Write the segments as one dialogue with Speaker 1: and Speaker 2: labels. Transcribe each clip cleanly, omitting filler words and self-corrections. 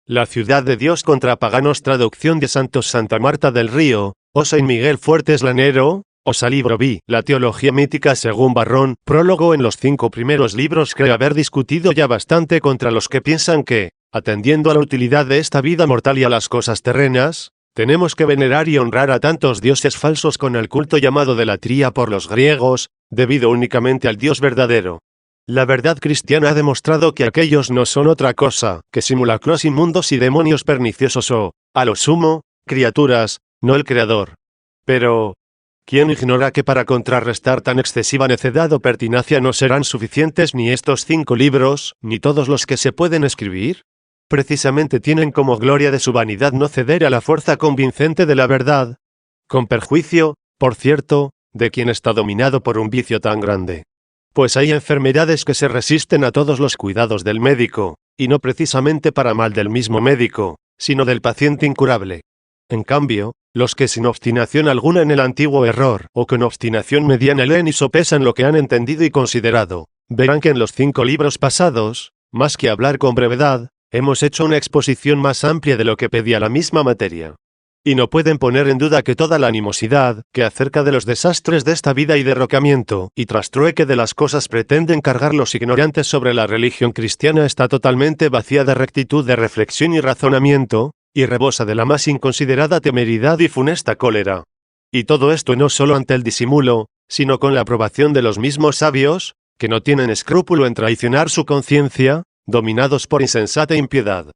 Speaker 1: La ciudad de Dios contra paganos. Traducción de Santos Santa Marta del Río, o San Miguel Fuertes Lanero, o Salibro B. La teología mítica según Barrón. Prólogo. En los 5 primeros libros creo haber discutido ya bastante contra los que piensan que, atendiendo a la utilidad de esta vida mortal y a las cosas terrenas, tenemos que venerar y honrar a tantos dioses falsos con el culto llamado delatría por los griegos, debido únicamente al Dios verdadero. La verdad cristiana ha demostrado que aquellos no son otra cosa que simulacros inmundos y demonios perniciosos o, a lo sumo, criaturas, no el Creador. Pero, ¿quién ignora que para contrarrestar tan excesiva necedad o pertinacia no serán suficientes ni estos 5 libros, ni todos los que se pueden escribir? Precisamente tienen como gloria de su vanidad no ceder a la fuerza convincente de la verdad, con perjuicio, por cierto, de quien está dominado por un vicio tan grande. Pues hay enfermedades que se resisten a todos los cuidados del médico, y no precisamente para mal del mismo médico, sino del paciente incurable. En cambio, los que sin obstinación alguna en el antiguo error, o con obstinación mediana leen y sopesan lo que han entendido y considerado, verán que en los 5 libros pasados, más que hablar con brevedad, hemos hecho una exposición más amplia de lo que pedía la misma materia. Y no pueden poner en duda que toda la animosidad, que acerca de los desastres de esta vida y derrocamiento, y trastrueque de las cosas pretenden cargar los ignorantes sobre la religión cristiana está totalmente vacía de rectitud de reflexión y razonamiento, y rebosa de la más inconsiderada temeridad y funesta cólera. Y todo esto no solo ante el disimulo, sino con la aprobación de los mismos sabios, que no tienen escrúpulo en traicionar su conciencia, dominados por insensata impiedad.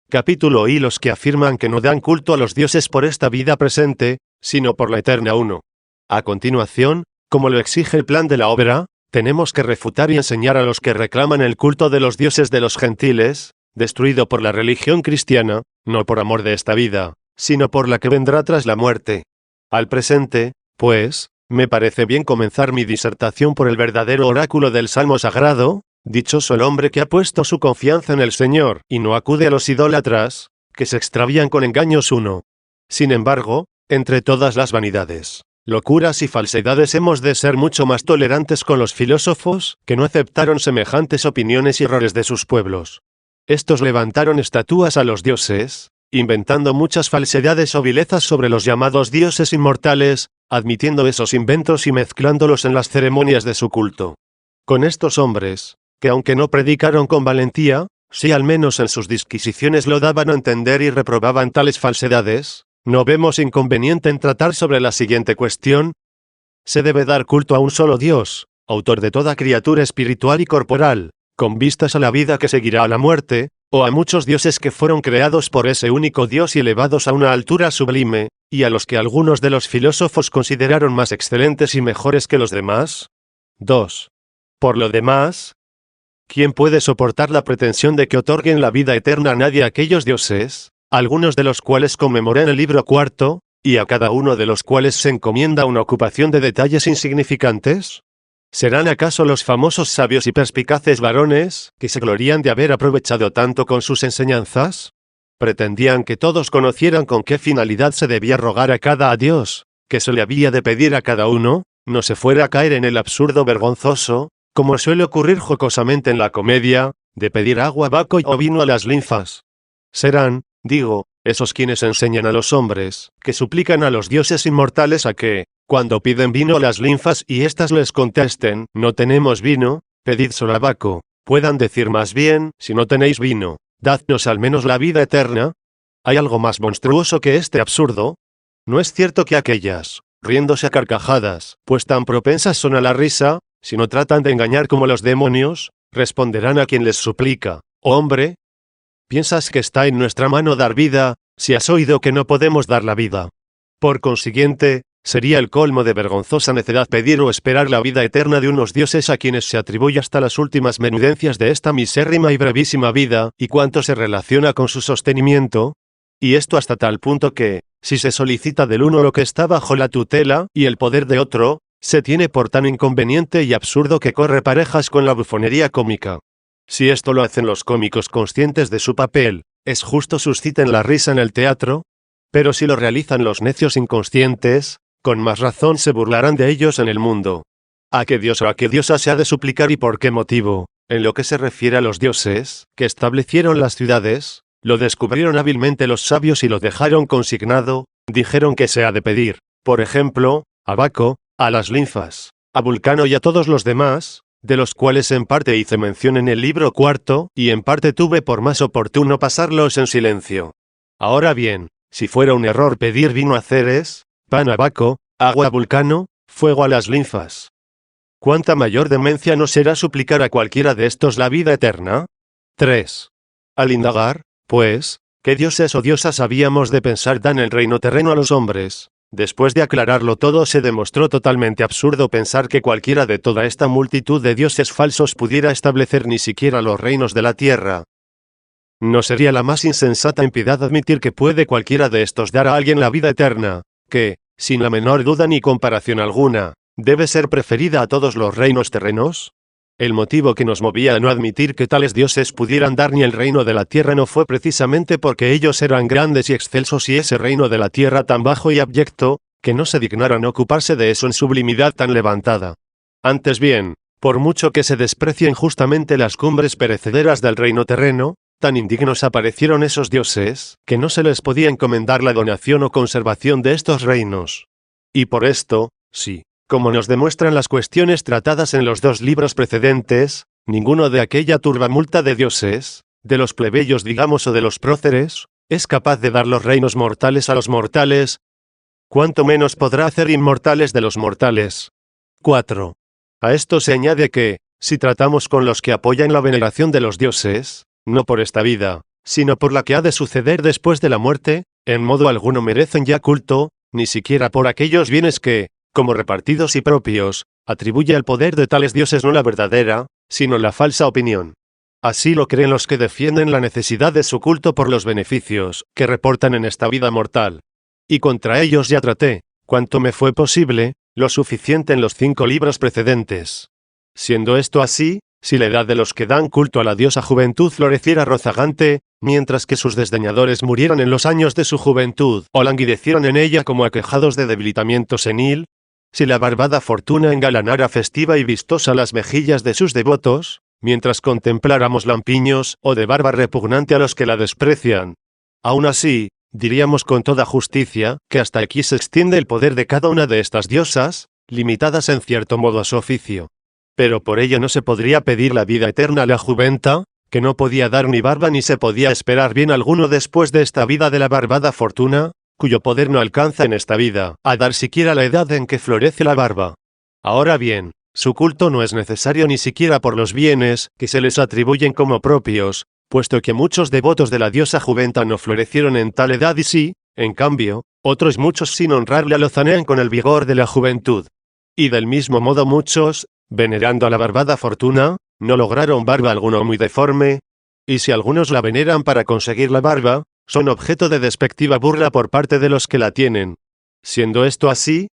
Speaker 1: Capítulo. Y los que afirman que no dan culto a los dioses por esta vida presente, sino por la eterna 1. A continuación, como lo exige el plan de la obra, tenemos que refutar y enseñar a los que reclaman el culto de los dioses de los gentiles, destruido por la religión cristiana, no por amor de esta vida, sino por la que vendrá tras la muerte. Al presente, pues, me parece bien comenzar mi disertación por el verdadero oráculo del Salmo Sagrado. Dichoso el hombre que ha puesto su confianza en el Señor, y no acude a los idólatras, que se extravían con engaños 1. Sin embargo, entre todas las vanidades, locuras y falsedades hemos de ser mucho más tolerantes con los filósofos, que no aceptaron semejantes opiniones y errores de sus pueblos. Estos levantaron estatuas a los dioses, inventando muchas falsedades o vilezas sobre los llamados dioses inmortales, admitiendo esos inventos y mezclándolos en las ceremonias de su culto. Con estos hombres, que aunque no predicaron con valentía, sí al menos en sus disquisiciones lo daban a entender y reprobaban tales falsedades, no vemos inconveniente en tratar sobre la siguiente cuestión. ¿Se debe dar culto a un solo Dios, autor de toda criatura espiritual y corporal, con vistas a la vida que seguirá a la muerte, o a muchos dioses que fueron creados por ese único Dios y elevados a una altura sublime, y a los que algunos de los filósofos consideraron más excelentes y mejores que los demás? 2. Por lo demás, ¿quién puede soportar la pretensión de que otorguen la vida eterna a nadie aquellos dioses, algunos de los cuales conmemora en el libro 4, y a cada uno de los cuales se encomienda una ocupación de detalles insignificantes? ¿Serán acaso los famosos sabios y perspicaces varones, que se glorían de haber aprovechado tanto con sus enseñanzas? Pretendían que todos conocieran con qué finalidad se debía rogar a cada Dios, que se le había de pedir a cada uno, no se fuera a caer en el absurdo vergonzoso, como suele ocurrir jocosamente en la comedia, de pedir agua a Baco o vino a las linfas. Serán, digo, esos quienes enseñan a los hombres, que suplican a los dioses inmortales a que, cuando piden vino a las linfas y éstas les contesten, no tenemos vino, pedid solo a Baco, puedan decir más bien, si no tenéis vino, dadnos al menos la vida eterna. ¿Hay algo más monstruoso que este absurdo? ¿No es cierto que aquellas, riéndose a carcajadas, pues tan propensas son a la risa, si no tratan de engañar como los demonios, responderán a quien les suplica: hombre, ¿piensas que está en nuestra mano dar vida, si has oído que no podemos dar la vida? Por consiguiente, sería el colmo de vergonzosa necedad pedir o esperar la vida eterna de unos dioses a quienes se atribuye hasta las últimas menudencias de esta misérrima y brevísima vida, y cuánto se relaciona con su sostenimiento, y esto hasta tal punto que, si se solicita del uno lo que está bajo la tutela y el poder de otro, se tiene por tan inconveniente y absurdo que corre parejas con la bufonería cómica. Si esto lo hacen los cómicos conscientes de su papel, ¿es justo susciten la risa en el teatro? Pero si lo realizan los necios inconscientes, con más razón se burlarán de ellos en el mundo. ¿A qué dios o a qué diosa se ha de suplicar y por qué motivo? En lo que se refiere a los dioses, que establecieron las ciudades, Lo descubrieron hábilmente los sabios y lo dejaron consignado, dijeron que se ha de pedir, por ejemplo, a Baco, a las ninfas, a Vulcano y a todos los demás, de los cuales en parte hice mención en el libro cuarto, y en parte tuve por más oportuno pasarlos en silencio. Ahora bien, si fuera un error pedir vino a Ceres, pan a Baco, agua a Vulcano, fuego a las ninfas, ¿cuánta mayor demencia no será suplicar a cualquiera de estos la vida eterna? 3. Al indagar, pues, qué dioses o diosas habíamos de pensar dan el reino terreno a los hombres, después de aclararlo todo se demostró totalmente absurdo pensar que cualquiera de toda esta multitud de dioses falsos pudiera establecer ni siquiera los reinos de la tierra. ¿No sería la más insensata impiedad admitir que puede cualquiera de estos dar a alguien la vida eterna, que, sin la menor duda ni comparación alguna, debe ser preferida a todos los reinos terrenos? El motivo que nos movía a no admitir que tales dioses pudieran dar ni el reino de la tierra no fue precisamente porque ellos eran grandes y excelsos y ese reino de la tierra tan bajo y abyecto, que no se dignaran ocuparse de eso en sublimidad tan levantada. Antes bien, por mucho que se desprecien justamente las cumbres perecederas del reino terreno, tan indignos aparecieron esos dioses, que no se les podía encomendar la donación o conservación de estos reinos. Y por esto, sí, como nos demuestran las cuestiones tratadas en los 2 libros precedentes, ninguno de aquella turbamulta de dioses, de los plebeyos digamos o de los próceres, es capaz de dar los reinos mortales a los mortales, cuanto menos podrá hacer inmortales de los mortales. 4. A esto se añade que, si tratamos con los que apoyan la veneración de los dioses, no por esta vida, sino por la que ha de suceder después de la muerte, en modo alguno merecen ya culto, ni siquiera por aquellos bienes que, como repartidos y propios, atribuye al poder de tales dioses no la verdadera, sino la falsa opinión. Así lo creen los que defienden la necesidad de su culto por los beneficios que reportan en esta vida mortal. Y contra ellos ya traté, cuanto me fue posible, lo suficiente en los 5 libros precedentes. Siendo esto así, si la edad de los que dan culto a la diosa juventud floreciera rozagante, mientras que sus desdeñadores murieran en los años de su juventud o languidecieran en ella como aquejados de debilitamiento senil, si la barbada fortuna engalanara festiva y vistosa las mejillas de sus devotos, mientras contempláramos lampiños o de barba repugnante a los que la desprecian. Aún así, diríamos con toda justicia, que hasta aquí se extiende el poder de cada una de estas diosas, limitadas en cierto modo a su oficio. Pero por ello no se podría pedir la vida eterna a la juventa, que no podía dar ni barba ni se podía esperar bien alguno después de esta vida de la barbada fortuna, cuyo poder no alcanza en esta vida a dar siquiera la edad en que florece la barba. Ahora bien, su culto no es necesario ni siquiera por los bienes que se les atribuyen como propios, puesto que muchos devotos de la diosa juventa no florecieron en tal edad y sí, en cambio, otros muchos sin honrarla lo zanean con el vigor de la juventud. Y del mismo modo muchos, venerando a la barbada fortuna, no lograron barba alguna muy deforme, y si algunos la veneran para conseguir la barba, son objeto de despectiva burla por parte de los que la tienen. Siendo esto así,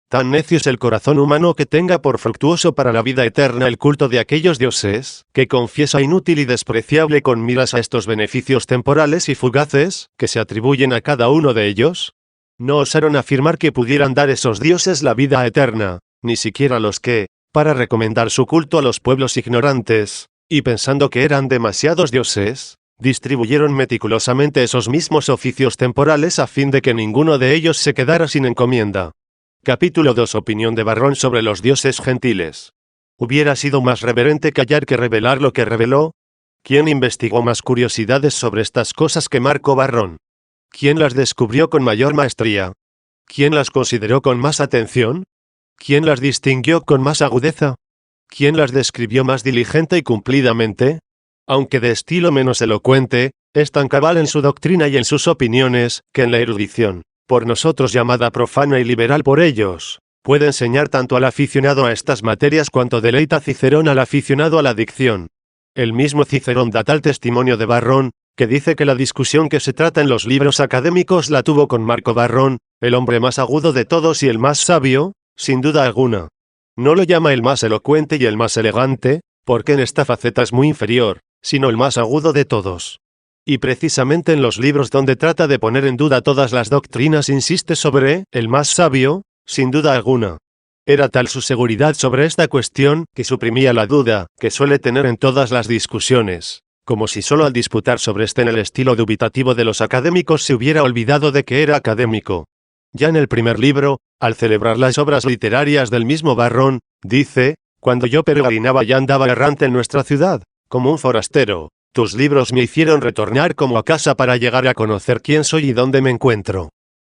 Speaker 1: tan necio es el corazón humano que tenga por fructuoso para la vida eterna el culto de aquellos dioses, que confiesa inútil y despreciable con miras a estos beneficios temporales y fugaces, que se atribuyen a cada uno de ellos. No osaron afirmar que pudieran dar esos dioses la vida eterna, ni siquiera los que, para recomendar su culto a los pueblos ignorantes, y pensando que eran demasiados dioses, distribuyeron meticulosamente esos mismos oficios temporales a fin de que ninguno de ellos se quedara sin encomienda. Capítulo 2. Opinión de Varrón sobre los dioses gentiles. ¿Hubiera sido más reverente callar que revelar lo que reveló? ¿Quién investigó más curiosidades sobre estas cosas que Marco Varrón? ¿Quién las descubrió con mayor maestría? ¿Quién las consideró con más atención? ¿Quién las distinguió con más agudeza? ¿Quién las describió más diligente y cumplidamente? Aunque de estilo menos elocuente, es tan cabal en su doctrina y en sus opiniones, que en la erudición, por nosotros llamada profana y liberal por ellos, puede enseñar tanto al aficionado a estas materias cuanto deleita Cicerón al aficionado a la dicción. El mismo Cicerón da tal testimonio de Varrón, que dice que la discusión que se trata en los libros académicos la tuvo con Marco Varrón, el hombre más agudo de todos y el más sabio, sin duda alguna. No lo llama el más elocuente y el más elegante, porque en esta faceta es muy inferior, sino el más agudo de todos. Y precisamente en los libros donde trata de poner en duda todas las doctrinas insiste sobre el más sabio, sin duda alguna. Era tal su seguridad sobre esta cuestión que suprimía la duda que suele tener en todas las discusiones, como si solo al disputar sobre este en el estilo dubitativo de los académicos se hubiera olvidado de que era académico. Ya en el primer libro, al celebrar las obras literarias del mismo Varrón, dice: «Cuando yo peregrinaba y andaba errante en nuestra ciudad, como un forastero, tus libros me hicieron retornar como a casa para llegar a conocer quién soy y dónde me encuentro.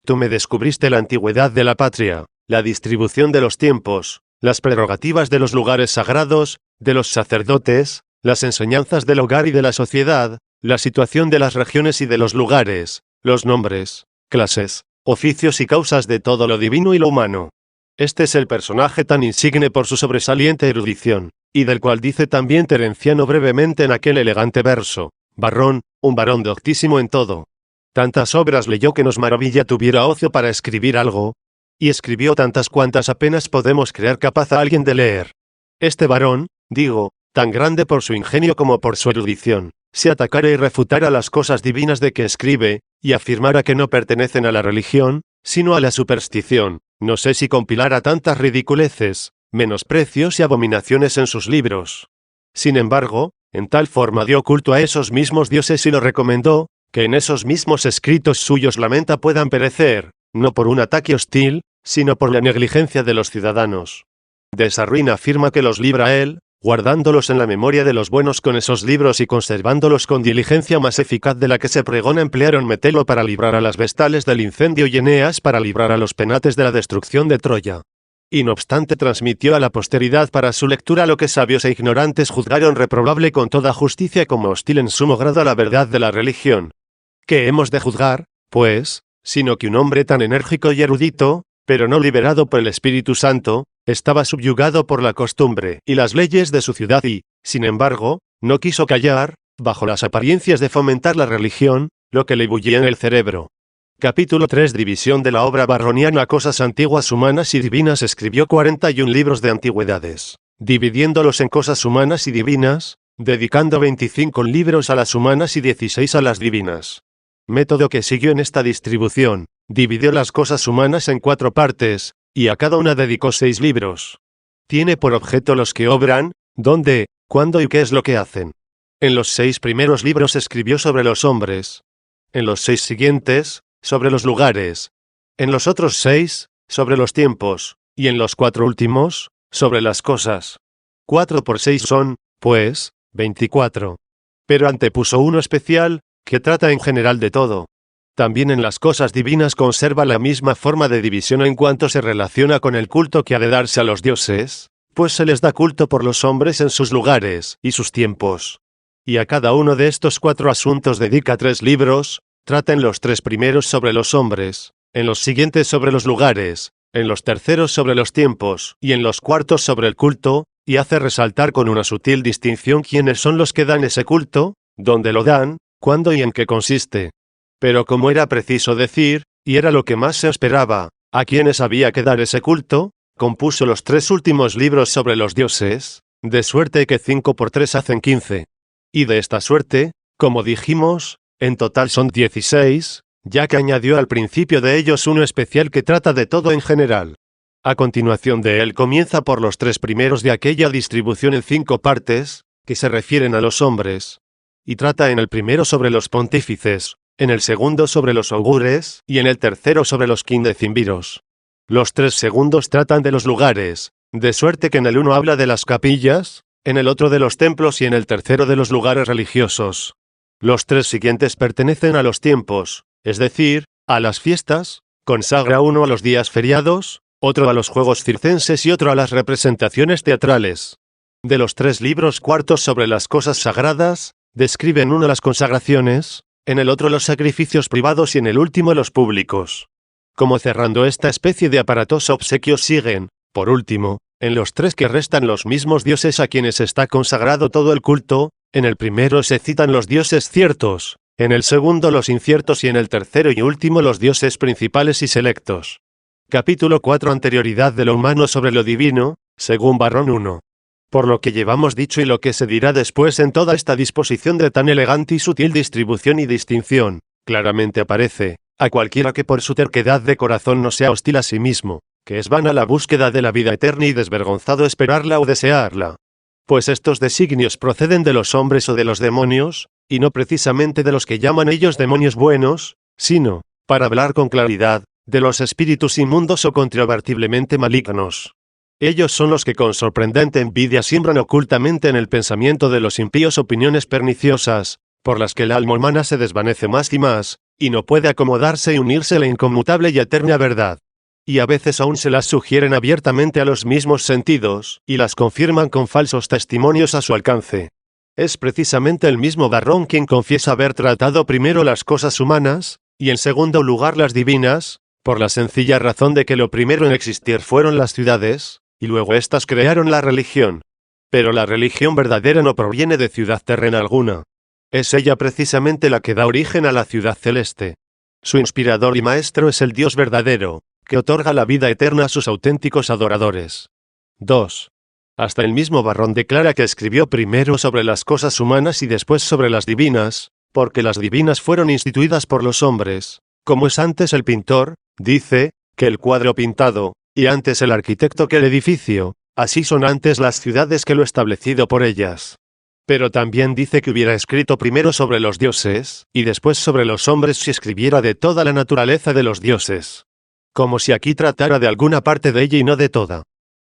Speaker 1: Tú me descubriste la antigüedad de la patria, la distribución de los tiempos, las prerrogativas de los lugares sagrados, de los sacerdotes, las enseñanzas del hogar y de la sociedad, la situación de las regiones y de los lugares, los nombres, clases, oficios y causas de todo lo divino y lo humano. Este es el personaje tan insigne por su sobresaliente erudición, y del cual dice también Terenciano brevemente en aquel elegante verso: Varrón, un varón doctísimo en todo. Tantas obras leyó que nos maravilla tuviera ocio para escribir algo, y escribió tantas cuantas apenas podemos creer capaz a alguien de leer. Este varón, digo, tan grande por su ingenio como por su erudición, si atacara y refutara las cosas divinas de que escribe, y afirmara que no pertenecen a la religión, sino a la superstición, no sé si compilara tantas ridiculeces, menosprecios y abominaciones en sus libros. Sin embargo, en tal forma dio culto a esos mismos dioses y lo recomendó, que en esos mismos escritos suyos lamenta puedan perecer, no por un ataque hostil, sino por la negligencia de los ciudadanos. De esa ruina afirma que los libra él, guardándolos en la memoria de los buenos con esos libros y conservándolos con diligencia más eficaz de la que se pregona emplearon Metelo para librar a las vestales del incendio y Eneas para librar a los penates de la destrucción de Troya. Y no obstante transmitió a la posteridad para su lectura lo que sabios e ignorantes juzgaron reprobable con toda justicia como hostil en sumo grado a la verdad de la religión. ¿Qué hemos de juzgar, pues, sino que un hombre tan enérgico y erudito, pero no liberado por el Espíritu Santo, estaba subyugado por la costumbre y las leyes de su ciudad y, sin embargo, no quiso callar, bajo las apariencias de fomentar la religión, lo que le bullía en el cerebro? Capítulo 3. División de la obra varroniana. Cosas antiguas, humanas y divinas. Escribió 41 libros de antigüedades, dividiéndolos en cosas humanas y divinas, dedicando 25 libros a las humanas y 16 a las divinas. Método que siguió en esta distribución: dividió las cosas humanas en 4 partes, y a cada una dedicó 6 libros. Tiene por objeto los que obran, dónde, cuándo y qué es lo que hacen. En los 6 primeros libros escribió sobre los hombres. En los 6 siguientes, sobre los lugares. En los otros 6, sobre los tiempos, y en los 4 últimos, sobre las cosas. 4 por 6 son, pues, 24. Pero antepuso uno especial, que trata en general de todo. También en las cosas divinas conserva la misma forma de división en cuanto se relaciona con el culto que ha de darse a los dioses, pues se les da culto por los hombres en sus lugares y sus tiempos. Y a cada uno de estos 4 asuntos dedica 3 libros, trata en los 3 primeros sobre los hombres, en los siguientes sobre los lugares, en los terceros sobre los tiempos y en los cuartos sobre el culto, y hace resaltar con una sutil distinción quiénes son los que dan ese culto, dónde lo dan, cuándo y en qué consiste. Pero como era preciso decir, y era lo que más se esperaba, a quienes había que dar ese culto, compuso los 3 últimos libros sobre los dioses, de suerte que 5 por 3 hacen 15. Y de esta suerte, como dijimos, en total son 16, ya que añadió al principio de ellos uno especial que trata de todo en general. A continuación de él comienza por los 3 primeros de aquella distribución en 5 partes, que se refieren a los hombres, y trata en el primero sobre los pontífices, en el segundo sobre los augures, y en el tercero sobre los quindecimviros. Los 3 segundos tratan de los lugares, de suerte que en el uno habla de las capillas, en el otro de los templos y en el tercero de los lugares religiosos. Los 3 siguientes pertenecen a los tiempos, es decir, a las fiestas, consagra uno a los días feriados, otro a los juegos circenses y otro a las representaciones teatrales. De los 3 libros cuartos sobre las cosas sagradas, describe en uno las consagraciones, en el otro los sacrificios privados y en el último los públicos. Como cerrando esta especie de aparatoso obsequio siguen, por último, en los 3 que restan los mismos dioses a quienes está consagrado todo el culto. En el primero se citan los dioses ciertos, en el segundo los inciertos y en el tercero y último los dioses principales y selectos. Capítulo 4. Anterioridad de lo humano sobre lo divino, según Varrón 1. Por lo que llevamos dicho y lo que se dirá después en toda esta disposición de tan elegante y sutil distribución y distinción, claramente aparece, a cualquiera que por su terquedad de corazón no sea hostil a sí mismo, que es vana la búsqueda de la vida eterna y desvergonzado esperarla o desearla. Pues estos designios proceden de los hombres o de los demonios, y no precisamente de los que llaman ellos demonios buenos, sino, para hablar con claridad, de los espíritus inmundos o controvertiblemente malignos. Ellos son los que con sorprendente envidia siembran ocultamente en el pensamiento de los impíos opiniones perniciosas, por las que el alma humana se desvanece más, y no puede acomodarse y unirse a la inconmutable y eterna verdad. Y a veces aún se las sugieren abiertamente a los mismos sentidos, y las confirman con falsos testimonios a su alcance. Es precisamente el mismo Varrón quien confiesa haber tratado primero las cosas humanas, y en segundo lugar las divinas, por la sencilla razón de que lo primero en existir fueron las ciudades, y luego éstas crearon la religión. Pero la religión verdadera no proviene de ciudad terrena alguna. Es ella precisamente la que da origen a la ciudad celeste. Su inspirador y maestro es el Dios verdadero, que otorga la vida eterna a sus auténticos adoradores. 2. Hasta el mismo Varrón declara que escribió primero sobre las cosas humanas y después sobre las divinas, porque las divinas fueron instituidas por los hombres, como es antes el pintor, dice, que el cuadro pintado, y antes el arquitecto que el edificio, así son antes las ciudades que lo establecido por ellas. Pero también dice que hubiera escrito primero sobre los dioses, y después sobre los hombres si escribiera de toda la naturaleza de los dioses. Como si aquí tratara de alguna parte de ella y no de toda.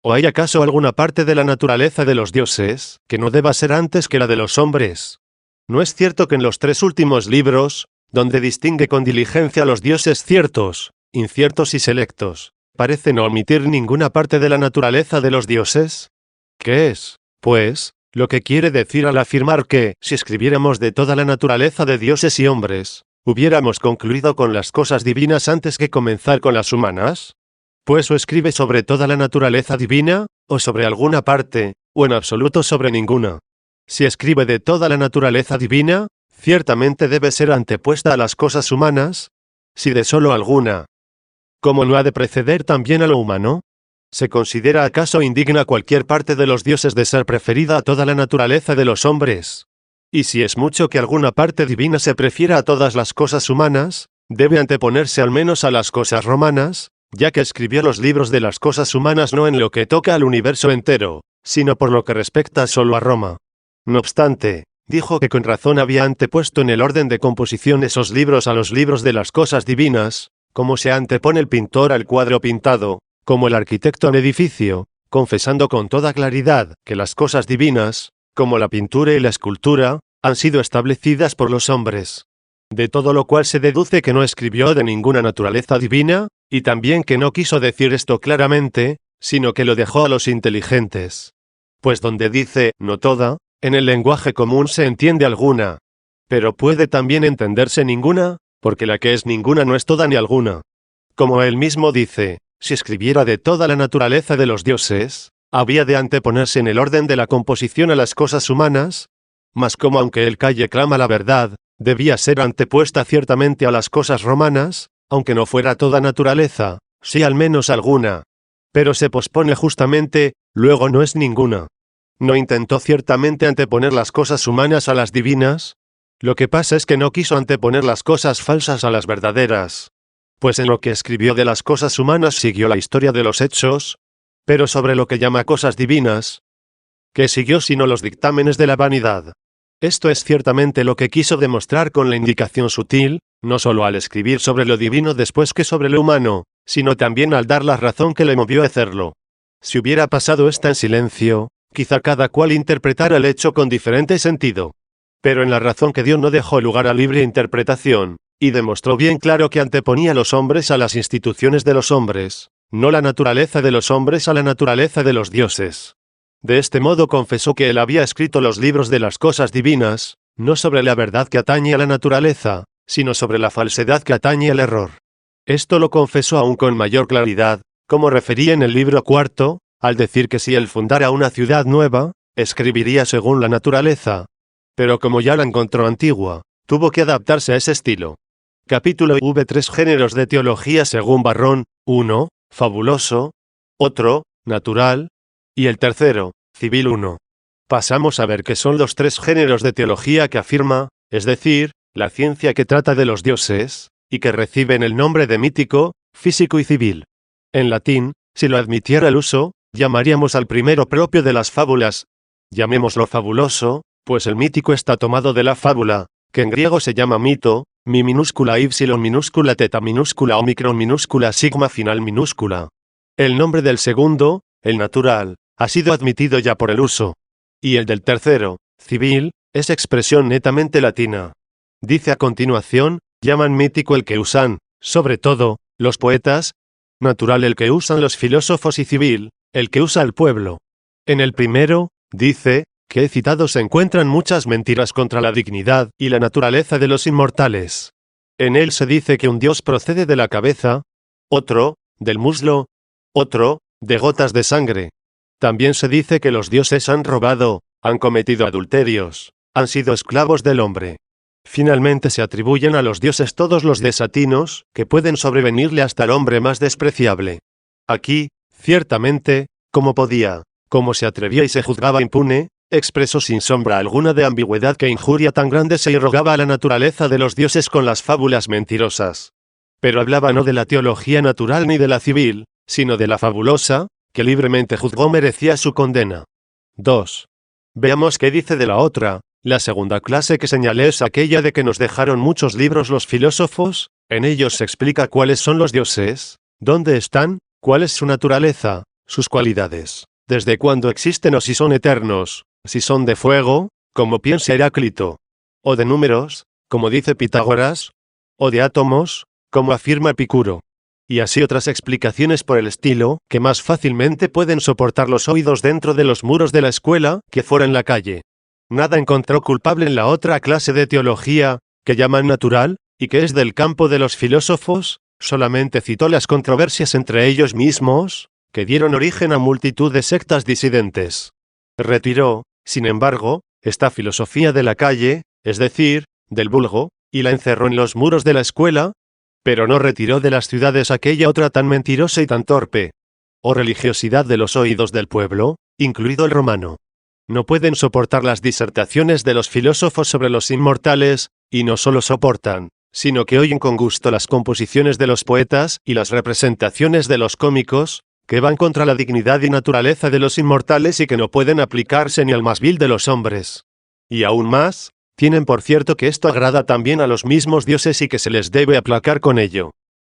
Speaker 1: ¿O hay acaso alguna parte de la naturaleza de los dioses, que no deba ser antes que la de los hombres? ¿No es cierto que en los 3 últimos libros, donde distingue con diligencia los dioses ciertos, inciertos y selectos, parece no omitir ninguna parte de la naturaleza de los dioses? ¿Qué es, pues, lo que quiere decir al afirmar que, si escribiéramos de toda la naturaleza de dioses y hombres, hubiéramos concluido con las cosas divinas antes que comenzar con las humanas? Pues o escribe sobre toda la naturaleza divina, o sobre alguna parte, o en absoluto sobre ninguna. Si escribe de toda la naturaleza divina, ciertamente debe ser antepuesta a las cosas humanas. Si de solo alguna, ¿cómo no ha de preceder también a lo humano? ¿Se considera acaso indigna cualquier parte de los dioses de ser preferida a toda la naturaleza de los hombres? Y si es mucho que alguna parte divina se prefiera a todas las cosas humanas, debe anteponerse al menos a las cosas romanas, ya que escribió los libros de las cosas humanas no en lo que toca al universo entero, sino por lo que respecta solo a Roma. No obstante, dijo que con razón había antepuesto en el orden de composición esos libros a los libros de las cosas divinas, como se antepone el pintor al cuadro pintado, como el arquitecto al edificio, confesando con toda claridad que las cosas divinas, como la pintura y la escultura, han sido establecidas por los hombres. De todo lo cual se deduce que no escribió de ninguna naturaleza divina, y también que no quiso decir esto claramente, sino que lo dejó a los inteligentes. Pues donde dice, no toda, en el lenguaje común se entiende alguna. Pero puede también entenderse ninguna, porque la que es ninguna no es toda ni alguna. Como él mismo dice, si escribiera de toda la naturaleza de los dioses, había de anteponerse en el orden de la composición a las cosas humanas, mas como aunque el calle clama la verdad, debía ser antepuesta ciertamente a las cosas romanas, aunque no fuera toda naturaleza, sí al menos alguna. Pero se pospone justamente, luego no es ninguna. ¿No intentó ciertamente anteponer las cosas humanas a las divinas? Lo que pasa es que no quiso anteponer las cosas falsas a las verdaderas. Pues en lo que escribió de las cosas humanas siguió la historia de los hechos, pero sobre lo que llama cosas divinas, ¿qué siguió sino los dictámenes de la vanidad? Esto es ciertamente lo que quiso demostrar con la indicación sutil, no solo al escribir sobre lo divino después que sobre lo humano, sino también al dar la razón que le movió a hacerlo. Si hubiera pasado esta en silencio, quizá cada cual interpretara el hecho con diferente sentido. Pero en la razón que dio no dejó lugar a libre interpretación, y demostró bien claro que anteponía a los hombres a las instituciones de los hombres, no la naturaleza de los hombres a la naturaleza de los dioses. De este modo confesó que él había escrito los libros de las cosas divinas, no sobre la verdad que atañe a la naturaleza, sino sobre la falsedad que atañe al error. Esto lo confesó aún con mayor claridad, como refería en el libro 4, al decir que si él fundara una ciudad nueva, escribiría según la naturaleza. Pero como ya la encontró antigua, tuvo que adaptarse a ese estilo. Capítulo V. 3 géneros de teología según Varrón: 1. Fabuloso. Otro, natural. Y el tercero, civil. 1. Pasamos a ver qué son los 3 géneros de teología que afirma, es decir, la ciencia que trata de los dioses, y que reciben el nombre de mítico, físico y civil. En latín, si lo admitiera el uso, llamaríamos al primero propio de las fábulas, Llamémoslo fabuloso, pues el mítico está tomado de la fábula, que en griego se llama mito, mi minúscula y minúscula teta minúscula omicron minúscula sigma final minúscula. El nombre del segundo, el natural, ha sido admitido ya por el uso. Y el del tercero, civil, es expresión netamente latina. Dice a continuación, llaman mítico el que usan, sobre todo, los poetas, natural el que usan los filósofos y civil, el que usa el pueblo. En el primero, dice, que he citado se encuentran muchas mentiras contra la dignidad y la naturaleza de los inmortales. En él se dice que un dios procede de la cabeza, otro, del muslo, otro, de gotas de sangre. También se dice que los dioses han robado, han cometido adulterios, han sido esclavos del hombre. Finalmente se atribuyen a los dioses todos los desatinos que pueden sobrevenirle hasta el hombre más despreciable. Aquí, ciertamente, como podía, como se atrevía y se juzgaba impune, expresó sin sombra alguna de ambigüedad que injuria tan grande se irrogaba a la naturaleza de los dioses con las fábulas mentirosas. Pero hablaba no de la teología natural ni de la civil, sino de la fabulosa, que libremente juzgó merecía su condena. 2. Veamos qué dice de la otra. La segunda clase que señalé es aquella de que nos dejaron muchos libros los filósofos, en ellos se explica cuáles son los dioses, dónde están, cuál es su naturaleza, sus cualidades, desde cuándo existen o si son eternos, si son de fuego, como piensa Heráclito, o de números, como dice Pitágoras, o de átomos, como afirma Epicuro. Y así otras explicaciones por el estilo, que más fácilmente pueden soportar los oídos dentro de los muros de la escuela, que fuera en la calle. Nada encontró culpable en la otra clase de teología, que llaman natural, y que es del campo de los filósofos, solamente citó las controversias entre ellos mismos, que dieron origen a multitud de sectas disidentes. Retiró, sin embargo, esta filosofía de la calle, es decir, del vulgo, y la encerró en los muros de la escuela, pero no retiró de las ciudades aquella otra tan mentirosa y tan torpe. O religiosidad de los oídos del pueblo, incluido el romano. No pueden soportar las disertaciones de los filósofos sobre los inmortales, y no solo soportan, sino que oyen con gusto las composiciones de los poetas y las representaciones de los cómicos, que van contra la dignidad y naturaleza de los inmortales y que no pueden aplicarse ni al más vil de los hombres. Y aún más, tienen por cierto que esto agrada también a los mismos dioses y que se les debe aplacar con ello.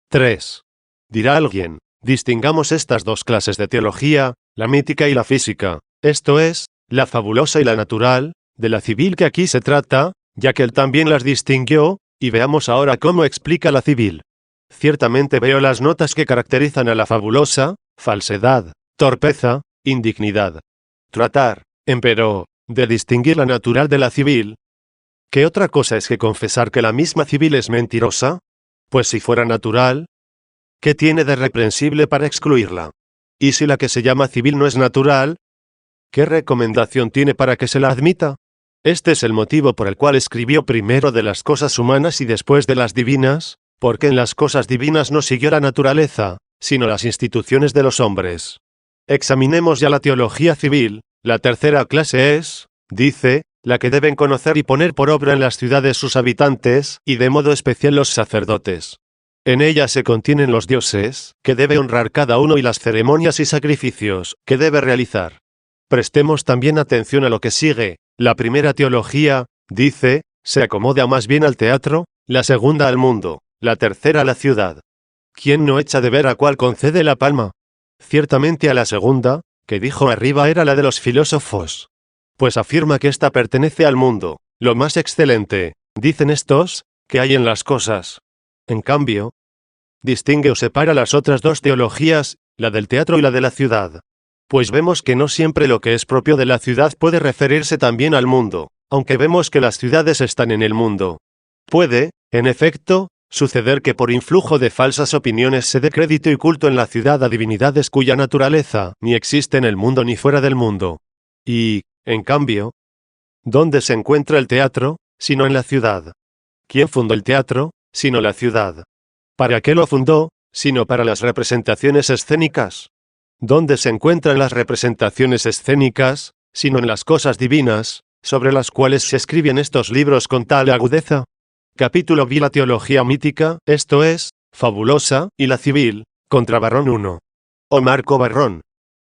Speaker 1: 3. Dirá alguien, distingamos estas dos clases de teología, la mítica y la física, esto es, la fabulosa y la natural, de la civil que aquí se trata, ya que él también las distinguió, y veamos ahora cómo explica la civil. Ciertamente veo las notas que caracterizan a la fabulosa, falsedad, torpeza, indignidad. Tratar, empero, de distinguir la natural de la civil. ¿Qué otra cosa es que confesar que la misma civil es mentirosa? Pues si fuera natural, ¿qué tiene de reprensible para excluirla? ¿Y si la que se llama civil no es natural? ¿Qué recomendación tiene para que se la admita? Este es el motivo por el cual escribió primero de las cosas humanas y después de las divinas, porque en las cosas divinas no siguió la naturaleza, sino las instituciones de los hombres. Examinemos ya la teología civil. La tercera clase es, dice, la que deben conocer y poner por obra en las ciudades sus habitantes, y de modo especial los sacerdotes. En ella se contienen los dioses, que debe honrar cada uno y las ceremonias y sacrificios, que debe realizar. Prestemos también atención a lo que sigue. La primera teología, dice, se acomoda más bien al teatro, la segunda al mundo, la tercera a la ciudad. ¿Quién no echa de ver a cuál concede la palma? Ciertamente a la segunda, que dijo arriba era la de los filósofos. Pues afirma que ésta pertenece al mundo, lo más excelente, dicen estos, que hay en las cosas. En cambio, distingue o separa las otras dos teologías, la del teatro y la de la ciudad. Pues vemos que no siempre lo que es propio de la ciudad puede referirse también al mundo, aunque vemos que las ciudades están en el mundo. Puede, en efecto, suceder que por influjo de falsas opiniones se dé crédito y culto en la ciudad a divinidades cuya naturaleza ni existe en el mundo ni fuera del mundo. Y, en cambio, ¿dónde se encuentra el teatro, sino en la ciudad? ¿Quién fundó el teatro, sino la ciudad? ¿Para qué lo fundó, sino para las representaciones escénicas? ¿Dónde se encuentran las representaciones escénicas, sino en las cosas divinas, sobre las cuales se escriben estos libros con tal agudeza? Capítulo vi la teología mítica, esto es, fabulosa, y la civil, contra Varrón 1. O Marco Varrón.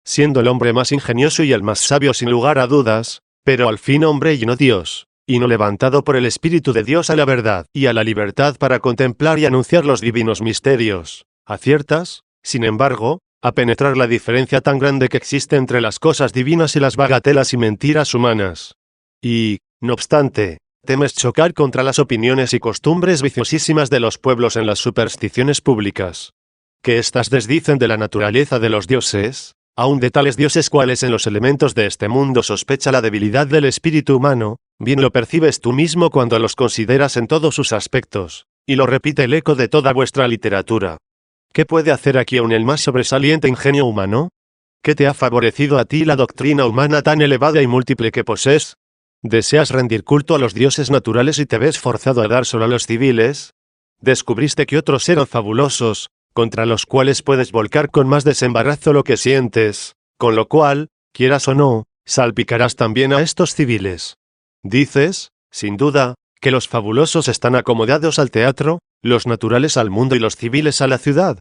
Speaker 1: Siendo el hombre más ingenioso y el más sabio sin lugar a dudas, pero al fin hombre y no Dios, y no levantado por el Espíritu de Dios a la verdad y a la libertad para contemplar y anunciar los divinos misterios, aciertas, sin embargo, a penetrar la diferencia tan grande que existe entre las cosas divinas y las bagatelas y mentiras humanas. Y, no obstante, temes chocar contra las opiniones y costumbres viciosísimas de los pueblos en las supersticiones públicas. Que éstas desdicen de la naturaleza de los dioses, aun de tales dioses cuales en los elementos de este mundo sospecha la debilidad del espíritu humano, bien lo percibes tú mismo cuando los consideras en todos sus aspectos, y lo repite el eco de toda vuestra literatura. ¿Qué puede hacer aquí aún el más sobresaliente ingenio humano? ¿Qué te ha favorecido a ti la doctrina humana tan elevada y múltiple que posees? ¿Deseas rendir culto a los dioses naturales y te ves forzado a dar solo a los civiles? ¿Descubriste que otros eran fabulosos, contra los cuales puedes volcar con más desembarazo lo que sientes, con lo cual, quieras o no, salpicarás también a estos civiles? Dices, sin duda, que los fabulosos están acomodados al teatro, los naturales al mundo y los civiles a la ciudad.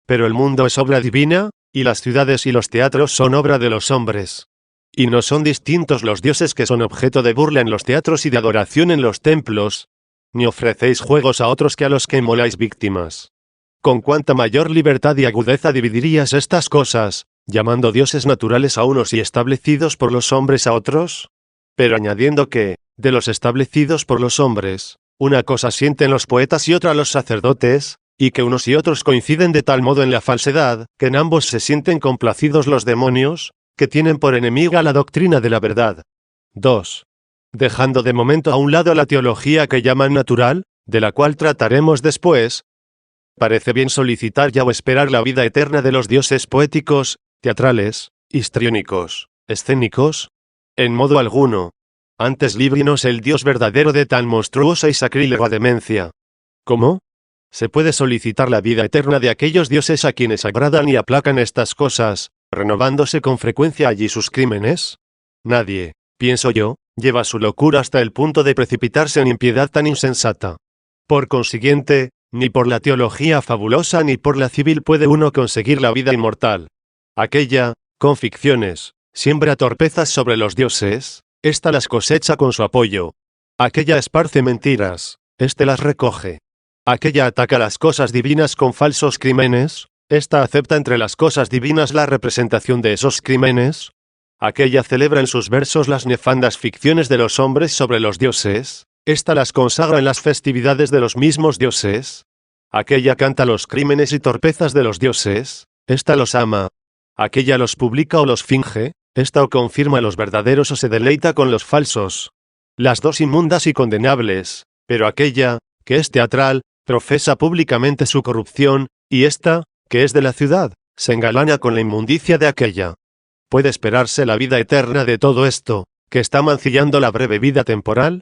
Speaker 1: Pero el mundo es obra divina, y las ciudades y los teatros son obra de los hombres. Y no son distintos los dioses que son objeto de burla en los teatros y de adoración en los templos, ni ofrecéis juegos a otros que a los que inmoláis víctimas. Con cuánta mayor libertad y agudeza dividirías estas cosas, llamando dioses naturales a unos y establecidos por los hombres a otros? Pero añadiendo que, de los establecidos por los hombres, una cosa sienten los poetas y otra los sacerdotes, y que unos y otros coinciden de tal modo en la falsedad, que en ambos se sienten complacidos los demonios, que tienen por enemiga la doctrina de la verdad. 2. Dejando de momento a un lado la teología que llaman natural, de la cual trataremos después, parece bien solicitar ya o esperar la vida eterna de los dioses poéticos, teatrales, histriónicos, escénicos. En modo alguno. Antes líbranos el Dios verdadero de tan monstruosa y sacrílega demencia. ¿Cómo? ¿Se puede solicitar la vida eterna de aquellos dioses a quienes agradan y aplacan estas cosas, renovándose con frecuencia allí sus crímenes? Nadie, pienso yo, lleva su locura hasta el punto de precipitarse en impiedad tan insensata. Por consiguiente, ni por la teología fabulosa ni por la civil puede uno conseguir la vida inmortal. Aquella, con ficciones, siembra torpezas sobre los dioses, ésta las cosecha con su apoyo. Aquella esparce mentiras, éste las recoge. Aquella ataca las cosas divinas con falsos crímenes, ésta acepta entre las cosas divinas la representación de esos crímenes. Aquella celebra en sus versos las nefandas ficciones de los hombres sobre los dioses, ésta las consagra en las festividades de los mismos dioses. Aquella canta los crímenes y torpezas de los dioses, ésta los ama. Aquella los publica o los finge, ésta o confirma los verdaderos o se deleita con los falsos. Las dos inmundas y condenables, pero aquella, que es teatral, profesa públicamente su corrupción, y ésta, que es de la ciudad, se engalana con la inmundicia de aquella. ¿Puede esperarse la vida eterna de todo esto, que está mancillando la breve vida temporal?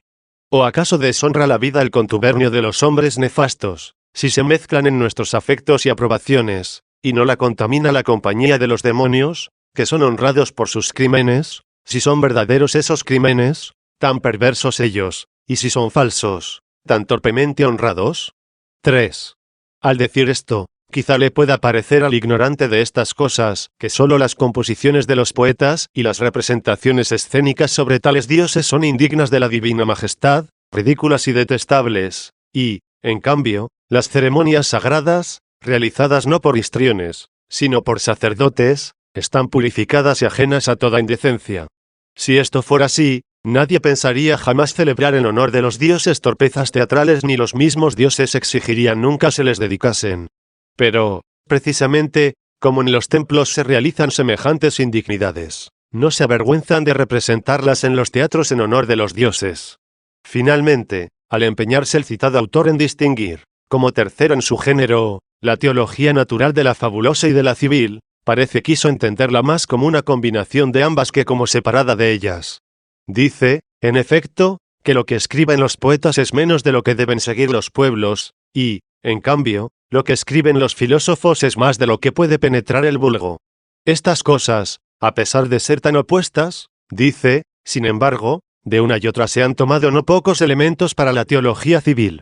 Speaker 1: ¿O acaso deshonra la vida el contubernio de los hombres nefastos, si se mezclan en nuestros afectos y aprobaciones, y no la contamina la compañía de los demonios, que son honrados por sus crímenes, si son verdaderos esos crímenes, tan perversos ellos, y si son falsos, tan torpemente honrados? 3. Al decir esto, quizá le pueda parecer al ignorante de estas cosas, que solo las composiciones de los poetas y las representaciones escénicas sobre tales dioses son indignas de la divina majestad, ridículas y detestables, y, en cambio, las ceremonias sagradas, realizadas no por histriones, sino por sacerdotes, están purificadas y ajenas a toda indecencia. Si esto fuera así, nadie pensaría jamás celebrar en honor de los dioses torpezas teatrales ni los mismos dioses exigirían nunca se les dedicasen. Pero, precisamente, como en los templos se realizan semejantes indignidades, no se avergüenzan de representarlas en los teatros en honor de los dioses. Finalmente, al empeñarse el citado autor en distinguir, como tercero en su género, la teología natural de la fabulosa y de la civil, parece quiso entenderla más como una combinación de ambas que como separada de ellas. Dice, en efecto, que lo que escriben los poetas es menos de lo que deben seguir los pueblos, y, en cambio, lo que escriben los filósofos es más de lo que puede penetrar el vulgo. Estas cosas, a pesar de ser tan opuestas, dice, sin embargo, de una y otra se han tomado no pocos elementos para la teología civil.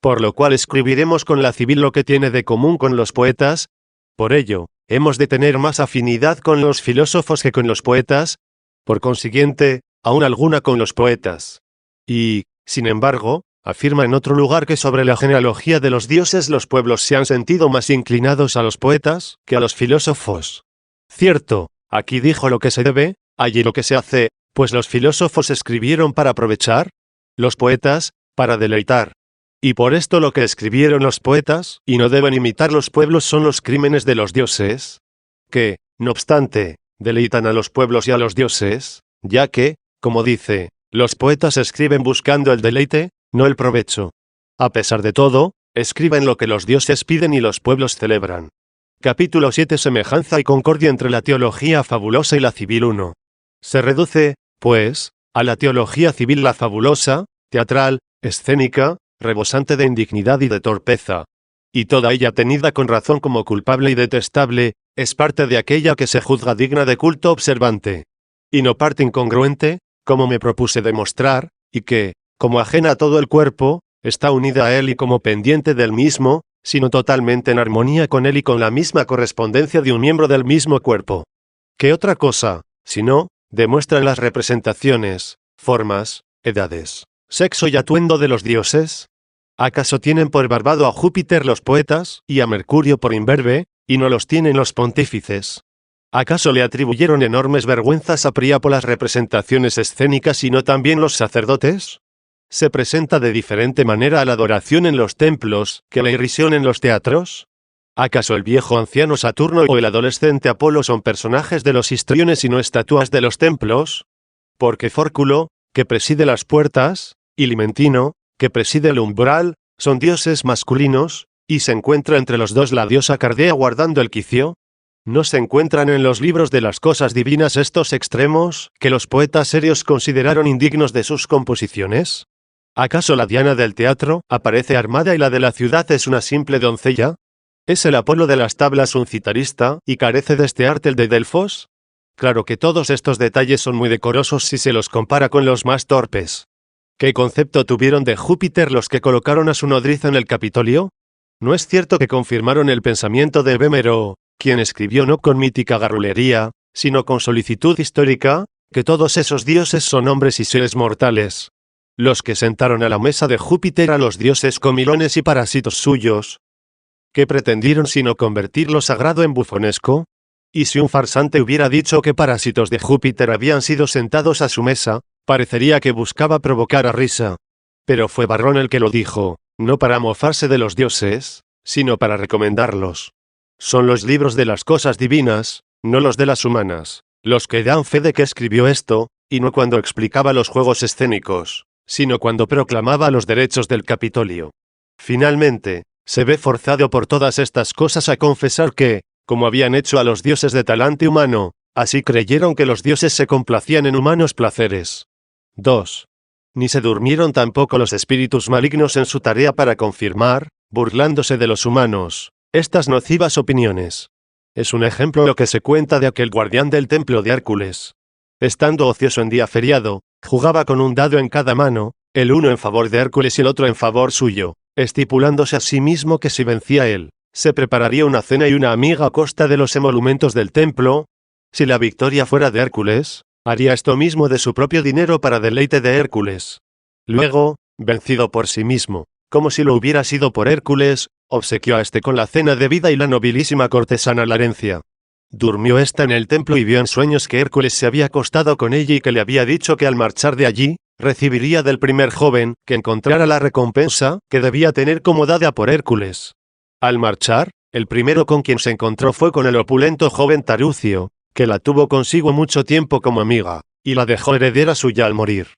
Speaker 1: Por lo cual escribiremos con la civil lo que tiene de común con los poetas. Por ello, hemos de tener más afinidad con los filósofos que con los poetas. Por consiguiente, aún alguna con los poetas. Y, sin embargo, afirma en otro lugar que sobre la genealogía de los dioses los pueblos se han sentido más inclinados a los poetas que a los filósofos. Cierto, aquí dijo lo que se debe, allí lo que se hace, pues los filósofos escribieron para aprovechar, los poetas, para deleitar. Y por esto lo que escribieron los poetas, y no deben imitar los pueblos, son los crímenes de los dioses, que, no obstante, deleitan a los pueblos y a los dioses, ya que, como dice, los poetas escriben buscando el deleite, no el provecho. A pesar de todo, escriben lo que los dioses piden y los pueblos celebran. Capítulo 7. Semejanza y concordia entre la teología fabulosa y la civil 1. Se reduce, pues, a la teología civil la fabulosa, teatral, escénica, rebosante de indignidad y de torpeza. Y toda ella tenida con razón como culpable y detestable, es parte de aquella que se juzga digna de culto observante. Y no parte incongruente, como me propuse demostrar, y que, como ajena a todo el cuerpo, está unida a él y como pendiente del mismo, sino totalmente en armonía con él y con la misma correspondencia de un miembro del mismo cuerpo. ¿Qué otra cosa, si no, demuestran las representaciones, formas, edades, sexo y atuendo de los dioses? ¿Acaso tienen por barbado a Júpiter los poetas, y a Mercurio por imberbe, y no los tienen los pontífices? ¿Acaso le atribuyeron enormes vergüenzas a Príapo las representaciones escénicas y no también los sacerdotes? ¿Se presenta de diferente manera a la adoración en los templos que la irrisión en los teatros? ¿Acaso el viejo anciano Saturno o el adolescente Apolo son personajes de los histriones y no estatuas de los templos? Porque Fórculo, que preside las puertas, y Limentino, que preside el umbral, son dioses masculinos, y se encuentra entre los dos la diosa Cardea guardando el quicio. ¿No se encuentran en los libros de las cosas divinas estos extremos, que los poetas serios consideraron indignos de sus composiciones? ¿Acaso la Diana del teatro aparece armada y la de la ciudad es una simple doncella? ¿Es el Apolo de las tablas un citarista, y carece de este arte el de Delfos? Claro que todos estos detalles son muy decorosos si se los compara con los más torpes. ¿Qué concepto tuvieron de Júpiter los que colocaron a su nodriza en el Capitolio? ¿No es cierto que confirmaron el pensamiento de Bémero, quien escribió no con mítica garrulería, sino con solicitud histórica, que todos esos dioses son hombres y seres mortales? Los que sentaron a la mesa de Júpiter a los dioses comilones y parásitos suyos. ¿Qué pretendieron sino convertir lo sagrado en bufonesco? Y si un farsante hubiera dicho que parásitos de Júpiter habían sido sentados a su mesa, parecería que buscaba provocar a risa. Pero fue Varrón el que lo dijo, no para mofarse de los dioses, sino para recomendarlos. Son los libros de las cosas divinas, no los de las humanas, los que dan fe de que escribió esto, y no cuando explicaba los juegos escénicos, sino cuando proclamaba los derechos del Capitolio. Finalmente, se ve forzado por todas estas cosas a confesar que, como habían hecho a los dioses de talante humano, así creyeron que los dioses se complacían en humanos placeres. 2. Ni se durmieron tampoco los espíritus malignos en su tarea para confirmar, burlándose de los humanos, estas nocivas opiniones. Es un ejemplo lo que se cuenta de aquel guardián del templo de Hércules. Estando ocioso en día feriado, jugaba con un dado en cada mano, el uno en favor de Hércules y el otro en favor suyo, estipulándose a sí mismo que si vencía él, se prepararía una cena y una amiga a costa de los emolumentos del templo. Si la victoria fuera de Hércules, haría esto mismo de su propio dinero para deleite de Hércules. Luego, vencido por sí mismo, como si lo hubiera sido por Hércules, obsequió a este con la cena debida y la nobilísima cortesana la herencia. Durmió ésta en el templo y vio en sueños que Hércules se había acostado con ella y que le había dicho que al marchar de allí, recibiría del primer joven que encontrara la recompensa que debía tener como dada por Hércules. Al marchar, el primero con quien se encontró fue con el opulento joven Tarucio, que la tuvo consigo mucho tiempo como amiga, y la dejó heredera suya al morir.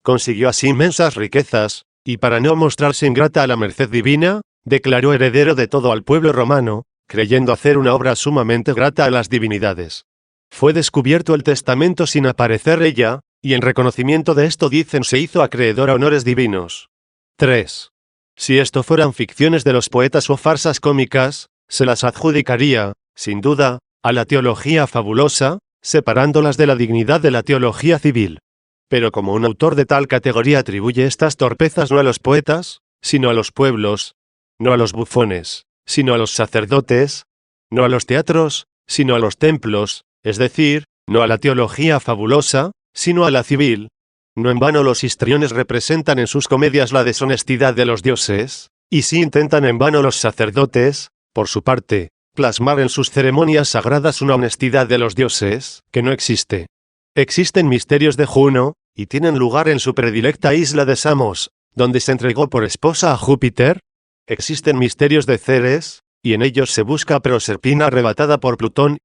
Speaker 1: Consiguió así inmensas riquezas, y para no mostrarse ingrata a la merced divina, declaró heredero de todo al pueblo romano, creyendo hacer una obra sumamente grata a las divinidades. Fue descubierto el testamento sin aparecer ella, y en reconocimiento de esto dicen se hizo acreedor a honores divinos. 3. Si esto fueran ficciones de los poetas o farsas cómicas, se las adjudicaría, sin duda, a la teología fabulosa, separándolas de la dignidad de la teología civil. Pero como un autor de tal categoría atribuye estas torpezas no a los poetas, sino a los pueblos, no a los bufones, sino a los sacerdotes, no a los teatros, sino a los templos, es decir, no a la teología fabulosa, sino a la civil, No en vano los histriones representan en sus comedias la deshonestidad de los dioses, y sí intentan en vano los sacerdotes, por su parte, plasmar en sus ceremonias sagradas una honestidad de los dioses, que no existe. Existen misterios de Juno, y tienen lugar en su predilecta isla de Samos, donde se entregó por esposa a Júpiter. Existen misterios de Ceres, y en ellos se busca a Proserpina arrebatada por Plutón.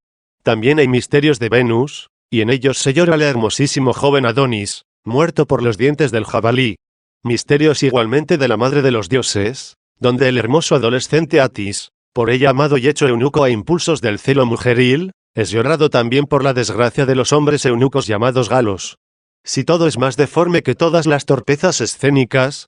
Speaker 1: También hay misterios de Venus, y en ellos se llora al hermosísimo joven Adonis, muerto por los dientes del jabalí. Misterios igualmente de la madre de los dioses, donde el hermoso adolescente Atis, por ella amado y hecho eunuco a impulsos del celo mujeril, es llorado también por la desgracia de los hombres eunucos llamados galos. Si todo es más deforme que todas las torpezas escénicas,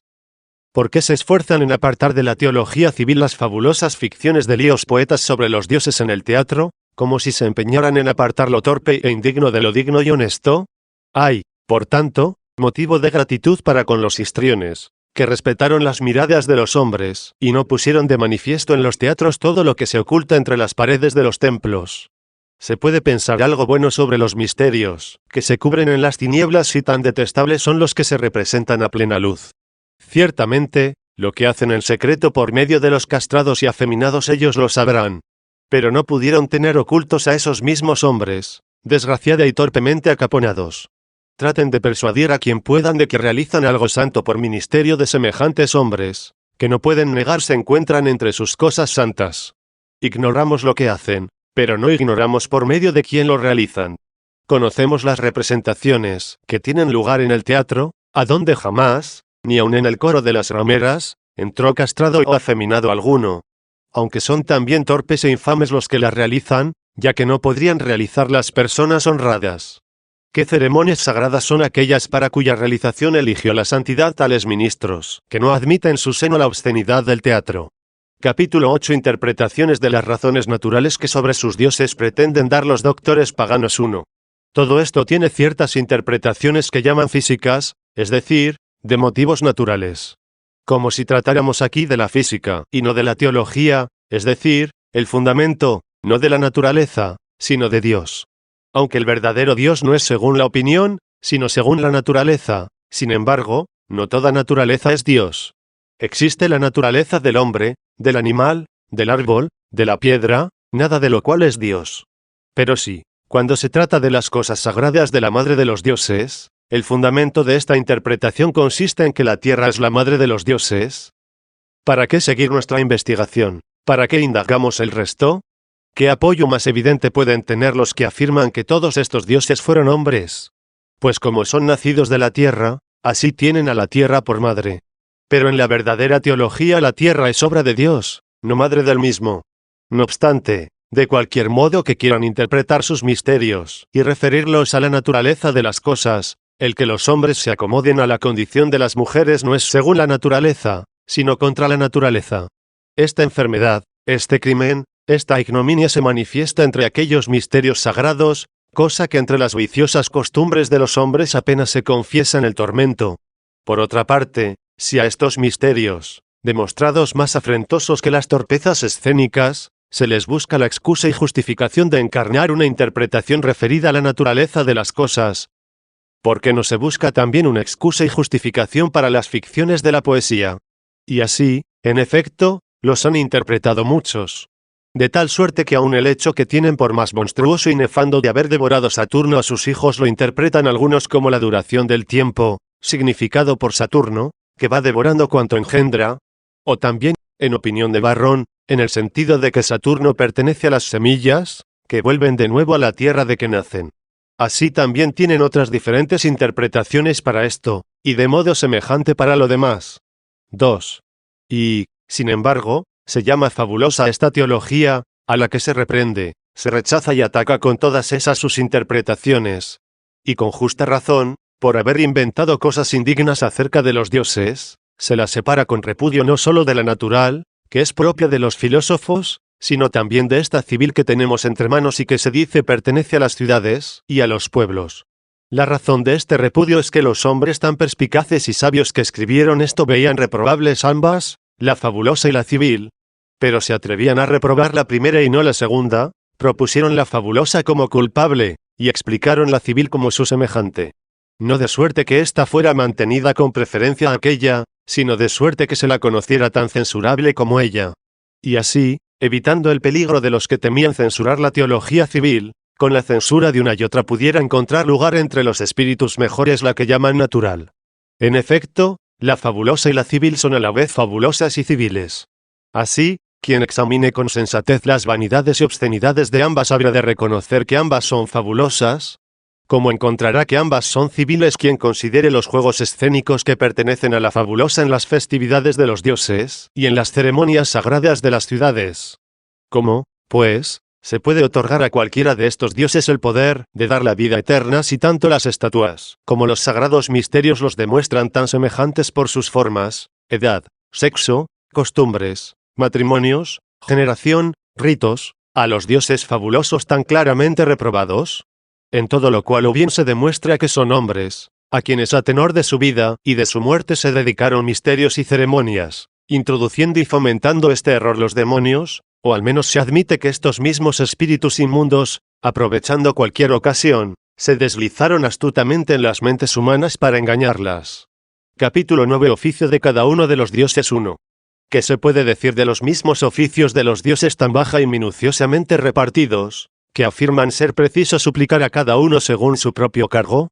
Speaker 1: ¿por qué se esfuerzan en apartar de la teología civil las fabulosas ficciones de líos poetas sobre los dioses en el teatro, como si se empeñaran en apartar lo torpe e indigno de lo digno y honesto? Hay, por tanto, motivo de gratitud para con los histriones, que respetaron las miradas de los hombres, y no pusieron de manifiesto en los teatros todo lo que se oculta entre las paredes de los templos. Se puede pensar algo bueno sobre los misterios, que se cubren en las tinieblas y tan detestables son los que se representan a plena luz. Ciertamente, lo que hacen en secreto por medio de los castrados y afeminados ellos lo sabrán. Pero no pudieron tener ocultos a esos mismos hombres, desgraciada y torpemente acaponados. Traten de persuadir a quien puedan de que realizan algo santo por ministerio de semejantes hombres, que no pueden negar se encuentran entre sus cosas santas. Ignoramos lo que hacen, pero no ignoramos por medio de quién lo realizan. Conocemos las representaciones que tienen lugar en el teatro, a donde jamás, ni aun en el coro de las rameras, entró castrado o afeminado alguno. Aunque son también torpes e infames los que las realizan, ya que no podrían realizar las personas honradas. ¿Qué ceremonias sagradas son aquellas para cuya realización eligió la santidad tales ministros, que no admiten en su seno la obscenidad del teatro? Capítulo 8. Interpretaciones de las razones naturales que sobre sus dioses pretenden dar los doctores paganos 1. Todo esto tiene ciertas interpretaciones que llaman físicas, es decir, de motivos naturales. Como si tratáramos aquí de la física, y no de la teología, es decir, el fundamento, no de la naturaleza, sino de Dios. Aunque el verdadero Dios no es según la opinión, sino según la naturaleza, sin embargo, no toda naturaleza es Dios. Existe la naturaleza del hombre, del animal, del árbol, de la piedra, nada de lo cual es Dios. Pero sí, cuando se trata de las cosas sagradas de la madre de los dioses, el fundamento de esta interpretación consiste en que la tierra es la madre de los dioses. ¿Para qué seguir nuestra investigación? ¿Para qué indagamos el resto? ¿Qué apoyo más evidente pueden tener los que afirman que todos estos dioses fueron hombres? Pues como son nacidos de la tierra, así tienen a la tierra por madre. Pero en la verdadera teología la tierra es obra de Dios, no madre del mismo. No obstante, de cualquier modo que quieran interpretar sus misterios y referirlos a la naturaleza de las cosas, el que los hombres se acomoden a la condición de las mujeres no es según la naturaleza, sino contra la naturaleza. Esta enfermedad, este crimen, esta ignominia se manifiesta entre aquellos misterios sagrados, cosa que entre las viciosas costumbres de los hombres apenas se confiesa en el tormento. Por otra parte, si a estos misterios, demostrados más afrentosos que las torpezas escénicas, se les busca la excusa y justificación de encarnar una interpretación referida a la naturaleza de las cosas, ¿por qué no se busca también una excusa y justificación para las ficciones de la poesía? Y así, en efecto, los han interpretado muchos. De tal suerte que aun el hecho que tienen por más monstruoso y nefando de haber devorado Saturno a sus hijos lo interpretan algunos como la duración del tiempo, significado por Saturno, que va devorando cuanto engendra, o también, en opinión de Varrón, en el sentido de que Saturno pertenece a las semillas, que vuelven de nuevo a la tierra de que nacen. Así también tienen otras diferentes interpretaciones para esto, y de modo semejante para lo demás. 2. Y, sin embargo, se llama fabulosa esta teología, a la que se reprende, se rechaza y ataca con todas esas sus interpretaciones. Y con justa razón, por haber inventado cosas indignas acerca de los dioses, se la separa con repudio no solo de la natural, que es propia de los filósofos, sino también de esta civil que tenemos entre manos y que se dice pertenece a las ciudades y a los pueblos. La razón de este repudio es que los hombres tan perspicaces y sabios que escribieron esto veían reprobables ambas, la fabulosa y la civil, pero se atrevían a reprobar la primera y no la segunda, propusieron la fabulosa como culpable, y explicaron la civil como su semejante. no de suerte que ésta fuera mantenida con preferencia a aquella, sino de suerte que se la conociera tan censurable como ella. Y así, evitando el peligro de los que temían censurar la teología civil, con la censura de una y otra pudiera encontrar lugar entre los espíritus mejores la que llaman natural. En efecto, la fabulosa y la civil son a la vez fabulosas y civiles. Así, quien examine con sensatez las vanidades y obscenidades de ambas habrá de reconocer que ambas son fabulosas, como encontrará que ambas son civiles quien considere los juegos escénicos que pertenecen a la fabulosa en las festividades de los dioses y en las ceremonias sagradas de las ciudades. ¿Cómo, pues, se puede otorgar a cualquiera de estos dioses el poder de dar la vida eterna si tanto las estatuas como los sagrados misterios los demuestran tan semejantes por sus formas, edad, sexo, costumbres, matrimonios, generación, ritos, a los dioses fabulosos tan claramente reprobados? En todo lo cual o bien se demuestra que son hombres, a quienes a tenor de su vida y de su muerte se dedicaron misterios y ceremonias, introduciendo y fomentando este error los demonios, o al menos se admite que estos mismos espíritus inmundos, aprovechando cualquier ocasión, se deslizaron astutamente en las mentes humanas para engañarlas. Capítulo 9. Oficio de cada uno de los dioses 1. ¿Qué se puede decir de los mismos oficios de los dioses tan baja y minuciosamente repartidos, que afirman ser preciso suplicar a cada uno según su propio cargo?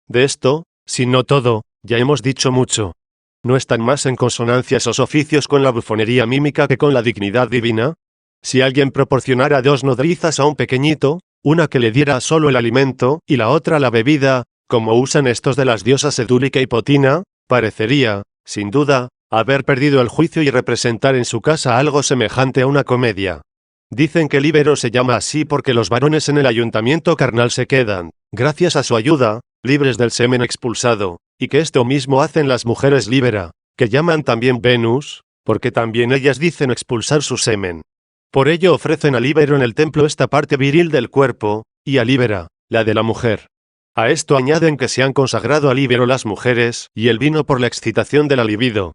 Speaker 1: De esto, si no todo, ya hemos dicho mucho. ¿No están más en consonancia esos oficios con la bufonería mímica que con la dignidad divina? Si alguien proporcionara 2 nodrizas a un pequeñito, una que le diera solo el alimento y la otra la bebida, como usan estos de las diosas Edúlica y Potina, parecería, sin duda, haber perdido el juicio y representar en su casa algo semejante a una comedia. Dicen que Líbero se llama así porque los varones en el ayuntamiento carnal se quedan, gracias a su ayuda, libres del semen expulsado, y que esto mismo hacen las mujeres Líbera, que llaman también Venus, porque también ellas dicen expulsar su semen. Por ello ofrecen a Líbero en el templo esta parte viril del cuerpo, y a Líbera, la de la mujer. A esto añaden que se han consagrado a Líbero las mujeres, y el vino por la excitación de la libido.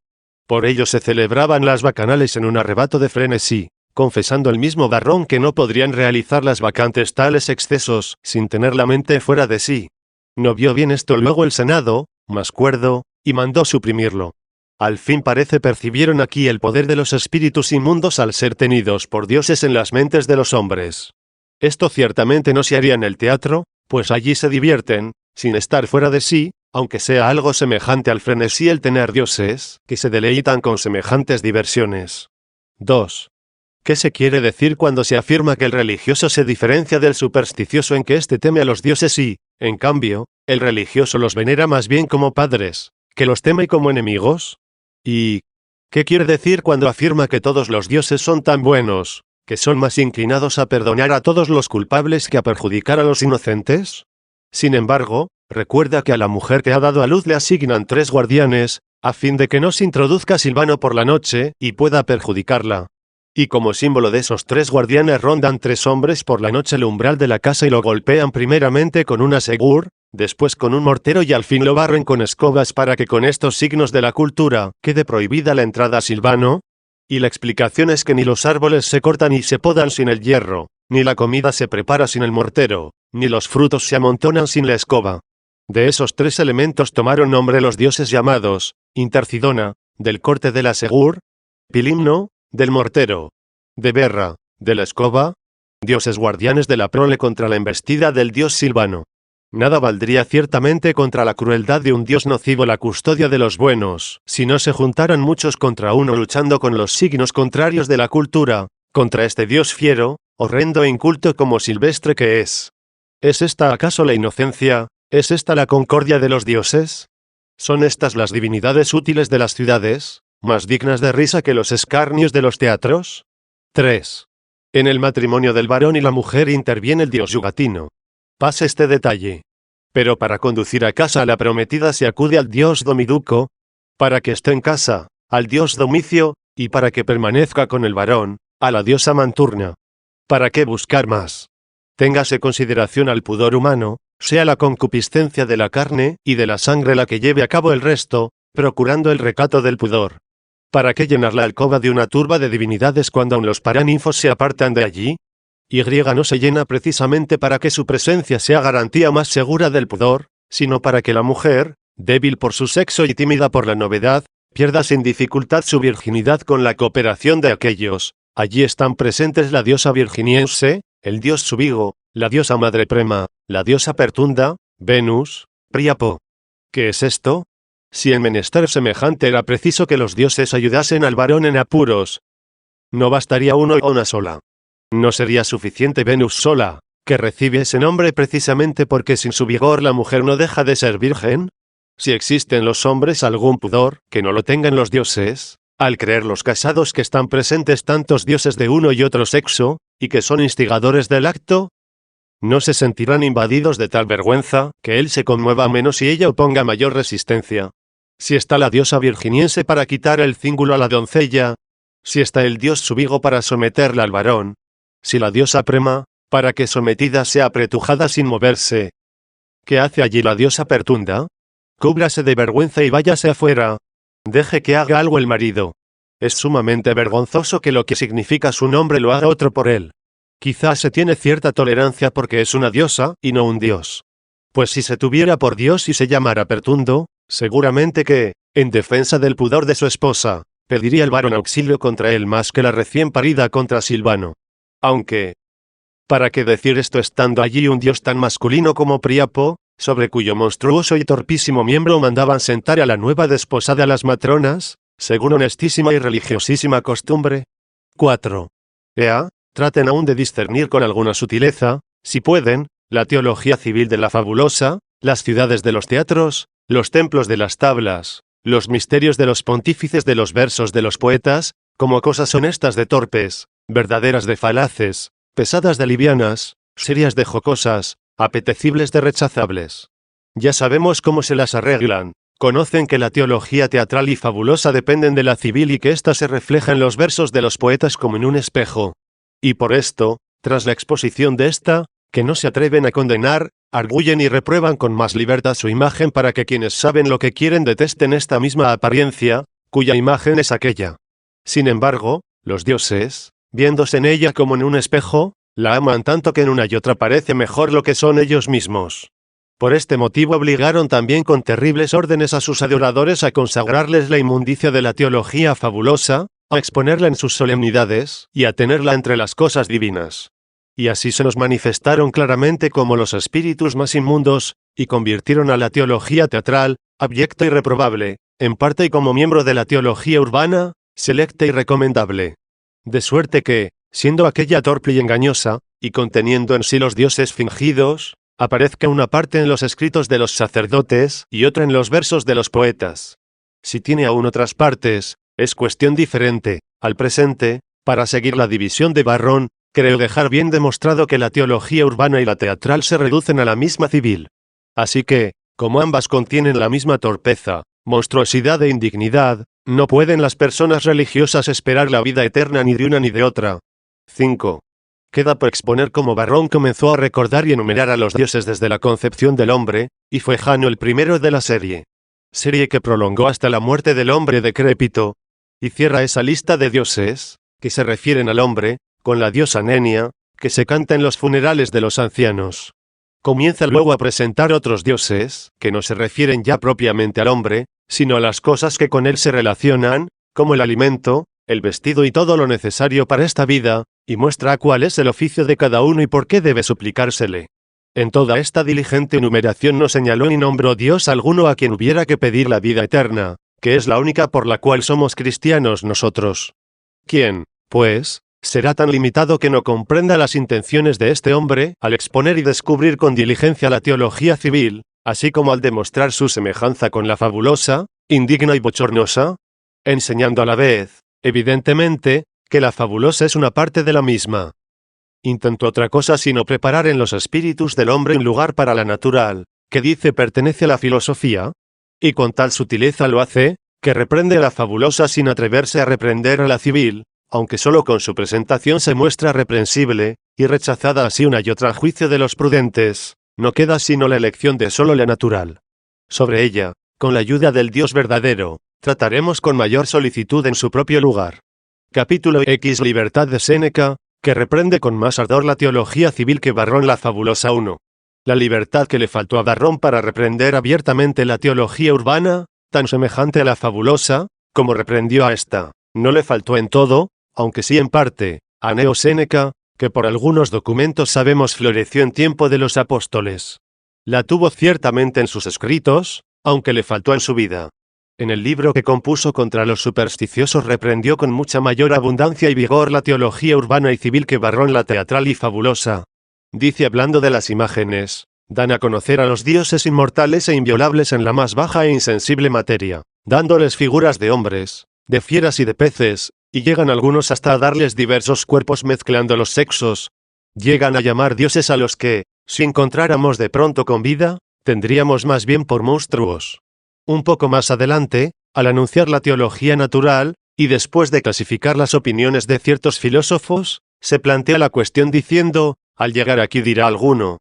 Speaker 1: Por ello se celebraban las bacanales en un arrebato de frenesí, confesando el mismo Varrón que no podrían realizar las bacantes tales excesos, sin tener la mente fuera de sí. No vio bien esto luego el Senado, más cuerdo, y mandó suprimirlo. Al fin parece percibieron aquí el poder de los espíritus inmundos al ser tenidos por dioses en las mentes de los hombres. Esto ciertamente no se haría en el teatro, pues allí se divierten, sin estar fuera de sí, aunque sea algo semejante al frenesí el tener dioses, que se deleitan con semejantes diversiones. 2. ¿Qué se quiere decir cuando se afirma que el religioso se diferencia del supersticioso en que éste teme a los dioses y, en cambio, el religioso los venera más bien como padres, que los teme como enemigos? ¿Y qué quiere decir cuando afirma que todos los dioses son tan buenos, que son más inclinados a perdonar a todos los culpables que a perjudicar a los inocentes? Sin embargo, recuerda que a la mujer que ha dado a luz le asignan 3 guardianes, a fin de que no se introduzca Silvano por la noche y pueda perjudicarla. Y como símbolo de esos 3 guardianes rondan 3 hombres por la noche el umbral de la casa y lo golpean primeramente con una segur, después con un mortero y al fin lo barren con escobas para que con estos signos de la cultura quede prohibida la entrada a Silvano. Y la explicación es que ni los árboles se cortan y se podan sin el hierro, ni la comida se prepara sin el mortero, ni los frutos se amontonan sin la escoba. De esos 3 elementos tomaron nombre los dioses llamados Intercidona, del corte de la segur; Pilimno, del mortero; de Berra, de la escoba, dioses guardianes de la prole contra la embestida del dios Silvano. Nada valdría ciertamente contra la crueldad de un dios nocivo la custodia de los buenos, si no se juntaran muchos contra uno luchando con los signos contrarios de la cultura, contra este dios fiero, horrendo e inculto como silvestre que es. ¿Es esta acaso la inocencia? ¿Es esta la concordia de los dioses? ¿Son estas las divinidades útiles de las ciudades, más dignas de risa que los escarnios de los teatros? 3. En el matrimonio del varón y la mujer interviene el dios yugatino. Pasa este detalle. Pero para conducir a casa a la prometida se acude al dios Domiduco, para que esté en casa, al dios Domicio, y para que permanezca con el varón, a la diosa Manturna. ¿Para qué buscar más? Téngase consideración al pudor humano, sea la concupiscencia de la carne y de la sangre la que lleve a cabo el resto, procurando el recato del pudor. ¿Para qué llenar la alcoba de una turba de divinidades cuando aun los paraninfos se apartan de allí? Y no se llena precisamente para que su presencia sea garantía más segura del pudor, sino para que la mujer, débil por su sexo y tímida por la novedad, pierda sin dificultad su virginidad con la cooperación de aquellos. Allí están presentes la diosa Virginiense, el dios Subigo, la diosa Madre Prema, la diosa Pertunda, Venus, Príapo. ¿Qué es esto? Si en menester semejante era preciso que los dioses ayudasen al varón en apuros, no bastaría uno o una sola. ¿No sería suficiente Venus sola, que recibe ese nombre precisamente porque sin su vigor la mujer no deja de ser virgen? Si existe en los hombres algún pudor, que no lo tengan los dioses, al creer los casados que están presentes tantos dioses de uno y otro sexo, y que son instigadores del acto, no se sentirán invadidos de tal vergüenza, que él se conmueva menos y ella oponga mayor resistencia. Si está la diosa virginiense para quitar el cíngulo a la doncella, si está el dios Subigo para someterla al varón, si la diosa Prema, para que sometida sea apretujada sin moverse. ¿Qué hace allí la diosa Pertunda? Cúbrase de vergüenza y váyase afuera. Deje que haga algo el marido. Es sumamente vergonzoso que lo que significa su nombre lo haga otro por él. Quizás se tiene cierta tolerancia porque es una diosa, y no un dios. Pues si se tuviera por dios y se llamara Pertundo, seguramente que, en defensa del pudor de su esposa, pediría el varón auxilio contra él más que la recién parida contra Silvano. Aunque, ¿para qué decir esto estando allí un dios tan masculino como Príapo, sobre cuyo monstruoso y torpísimo miembro mandaban sentar a la nueva desposada las matronas, según honestísima y religiosísima costumbre? 4. Traten aún de discernir con alguna sutileza, si pueden, la teología civil de la fabulosa, las ciudades de los teatros, los templos de las tablas, los misterios de los pontífices de los versos de los poetas, como cosas honestas de torpes, verdaderas de falaces, pesadas de livianas, serias de jocosas, apetecibles de rechazables. Ya sabemos cómo se las arreglan. Conocen que la teología teatral y fabulosa dependen de la civil y que ésta se refleja en los versos de los poetas como en un espejo. Y por esto, tras la exposición de esta, que no se atreven a condenar, arguyen y reprueban con más libertad su imagen para que quienes saben lo que quieren detesten esta misma apariencia, cuya imagen es aquella. Sin embargo, los dioses, viéndose en ella como en un espejo, la aman tanto que en una y otra parece mejor lo que son ellos mismos. Por este motivo obligaron también con terribles órdenes a sus adoradores a consagrarles la inmundicia de la teología fabulosa, a exponerla en sus solemnidades, y a tenerla entre las cosas divinas. Y así se nos manifestaron claramente como los espíritus más inmundos, y convirtieron a la teología teatral, abyecta y reprobable, en parte y como miembro de la teología urbana, selecta y recomendable. De suerte que, siendo aquella torpe y engañosa, y conteniendo en sí los dioses fingidos, aparezca una parte en los escritos de los sacerdotes, y otra en los versos de los poetas. Si tiene aún otras partes, es cuestión diferente. Al presente, para seguir la división de Varrón, creo dejar bien demostrado que la teología urbana y la teatral se reducen a la misma civil. Así que, como ambas contienen la misma torpeza, monstruosidad e indignidad, no pueden las personas religiosas esperar la vida eterna ni de una ni de otra. 5. Queda por exponer cómo Varrón comenzó a recordar y enumerar a los dioses desde la concepción del hombre, y fue Jano el primero de la serie. Serie que prolongó hasta la muerte del hombre decrépito, y cierra esa lista de dioses, que se refieren al hombre, con la diosa Nenia, que se canta en los funerales de los ancianos. Comienza luego a presentar otros dioses, que no se refieren ya propiamente al hombre, sino a las cosas que con él se relacionan, como el alimento, el vestido y todo lo necesario para esta vida, y muestra cuál es el oficio de cada uno y por qué debe suplicársele. En toda esta diligente enumeración no señaló ni nombró Dios alguno a quien hubiera que pedir la vida eterna, que es la única por la cual somos cristianos nosotros. ¿Quién, pues, será tan limitado que no comprenda las intenciones de este hombre, al exponer y descubrir con diligencia la teología civil, así como al demostrar su semejanza con la fabulosa, indigna y bochornosa? Enseñando a la vez, evidentemente, que la fabulosa es una parte de la misma. Intentó otra cosa sino preparar en los espíritus del hombre un lugar para la natural, que dice pertenece a la filosofía, y con tal sutileza lo hace, que reprende a la fabulosa sin atreverse a reprender a la civil, aunque solo con su presentación se muestra reprensible, y rechazada así una y otra a juicio de los prudentes, no queda sino la elección de solo la natural. Sobre ella, con la ayuda del Dios verdadero, trataremos con mayor solicitud en su propio lugar. Capítulo X. Libertad de Séneca, que reprende con más ardor la teología civil que Varrón la fabulosa 1. La libertad que le faltó a Varrón para reprender abiertamente la teología urbana, tan semejante a la fabulosa, como reprendió a esta, no le faltó en todo, aunque sí en parte, a Neo Séneca, que por algunos documentos sabemos floreció en tiempo de los apóstoles. La tuvo ciertamente en sus escritos, aunque le faltó en su vida. En el libro que compuso contra los supersticiosos reprendió con mucha mayor abundancia y vigor la teología urbana y civil que Varrón la teatral y fabulosa. Dice hablando de las imágenes, dan a conocer a los dioses inmortales e inviolables en la más baja e insensible materia, dándoles figuras de hombres, de fieras y de peces, y llegan algunos hasta a darles diversos cuerpos mezclando los sexos. Llegan a llamar dioses a los que, si encontráramos de pronto con vida, tendríamos más bien por monstruos. Un poco más adelante, al anunciar la teología natural, y después de clasificar las opiniones de ciertos filósofos, se plantea la cuestión diciendo, al llegar aquí dirá alguno: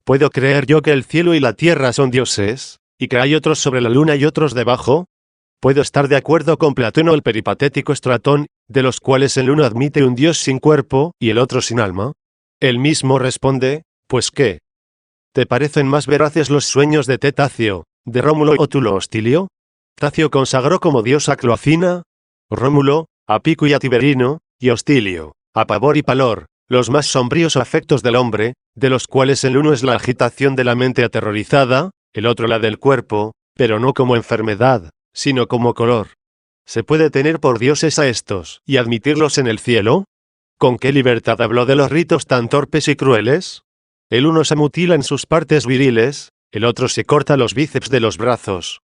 Speaker 1: ¿puedo creer yo que el cielo y la tierra son dioses, y que hay otros sobre la luna y otros debajo? ¿Puedo estar de acuerdo con Platón o el peripatético Estratón, de los cuales el uno admite un dios sin cuerpo y el otro sin alma? Él mismo responde, pues ¿qué? ¿Te parecen más veraces los sueños de Tacio, de Rómulo o Tulo Hostilio? Tacio consagró como dios a Cloacina, Rómulo, a Pico y a Tiberino, y Hostilio, a Pavor y Palor, los más sombríos afectos del hombre, de los cuales el uno es la agitación de la mente aterrorizada, el otro la del cuerpo, pero no como enfermedad, sino como color. ¿Se puede tener por dioses a estos y admitirlos en el cielo? ¿Con qué libertad habló de los ritos tan torpes y crueles? El uno se mutila en sus partes viriles, el otro se corta los bíceps de los brazos.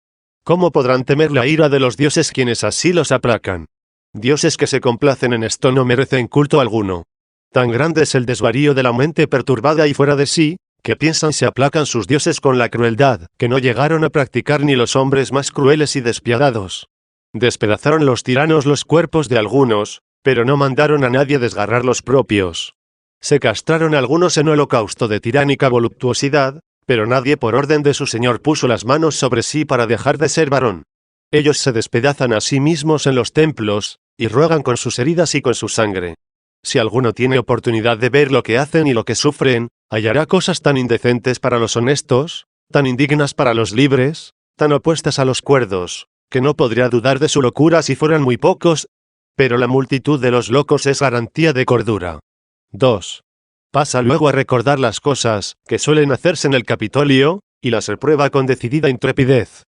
Speaker 1: ¿Cómo podrán temer la ira de los dioses quienes así los aplacan? Dioses que se complacen en esto no merecen culto alguno. Tan grande es el desvarío de la mente perturbada y fuera de sí, que piensan se aplacan sus dioses con la crueldad que no llegaron a practicar ni los hombres más crueles y despiadados. Despedazaron los tiranos los cuerpos de algunos, pero no mandaron a nadie desgarrar los propios. Se castraron algunos en holocausto de tiránica voluptuosidad, pero nadie por orden de su señor puso las manos sobre sí para dejar de ser varón. Ellos se despedazan a sí mismos en los templos, y ruegan con sus heridas y con su sangre. Si alguno tiene oportunidad de ver lo que hacen y lo que sufren, hallará cosas tan indecentes para los honestos, tan indignas para los libres, tan opuestas a los cuerdos, que no podría dudar de su locura si fueran muy pocos, pero la multitud de los locos es garantía de cordura. 2. Pasa luego a recordar las cosas que suelen hacerse en el Capitolio, y las reprueba con decidida intrepidez.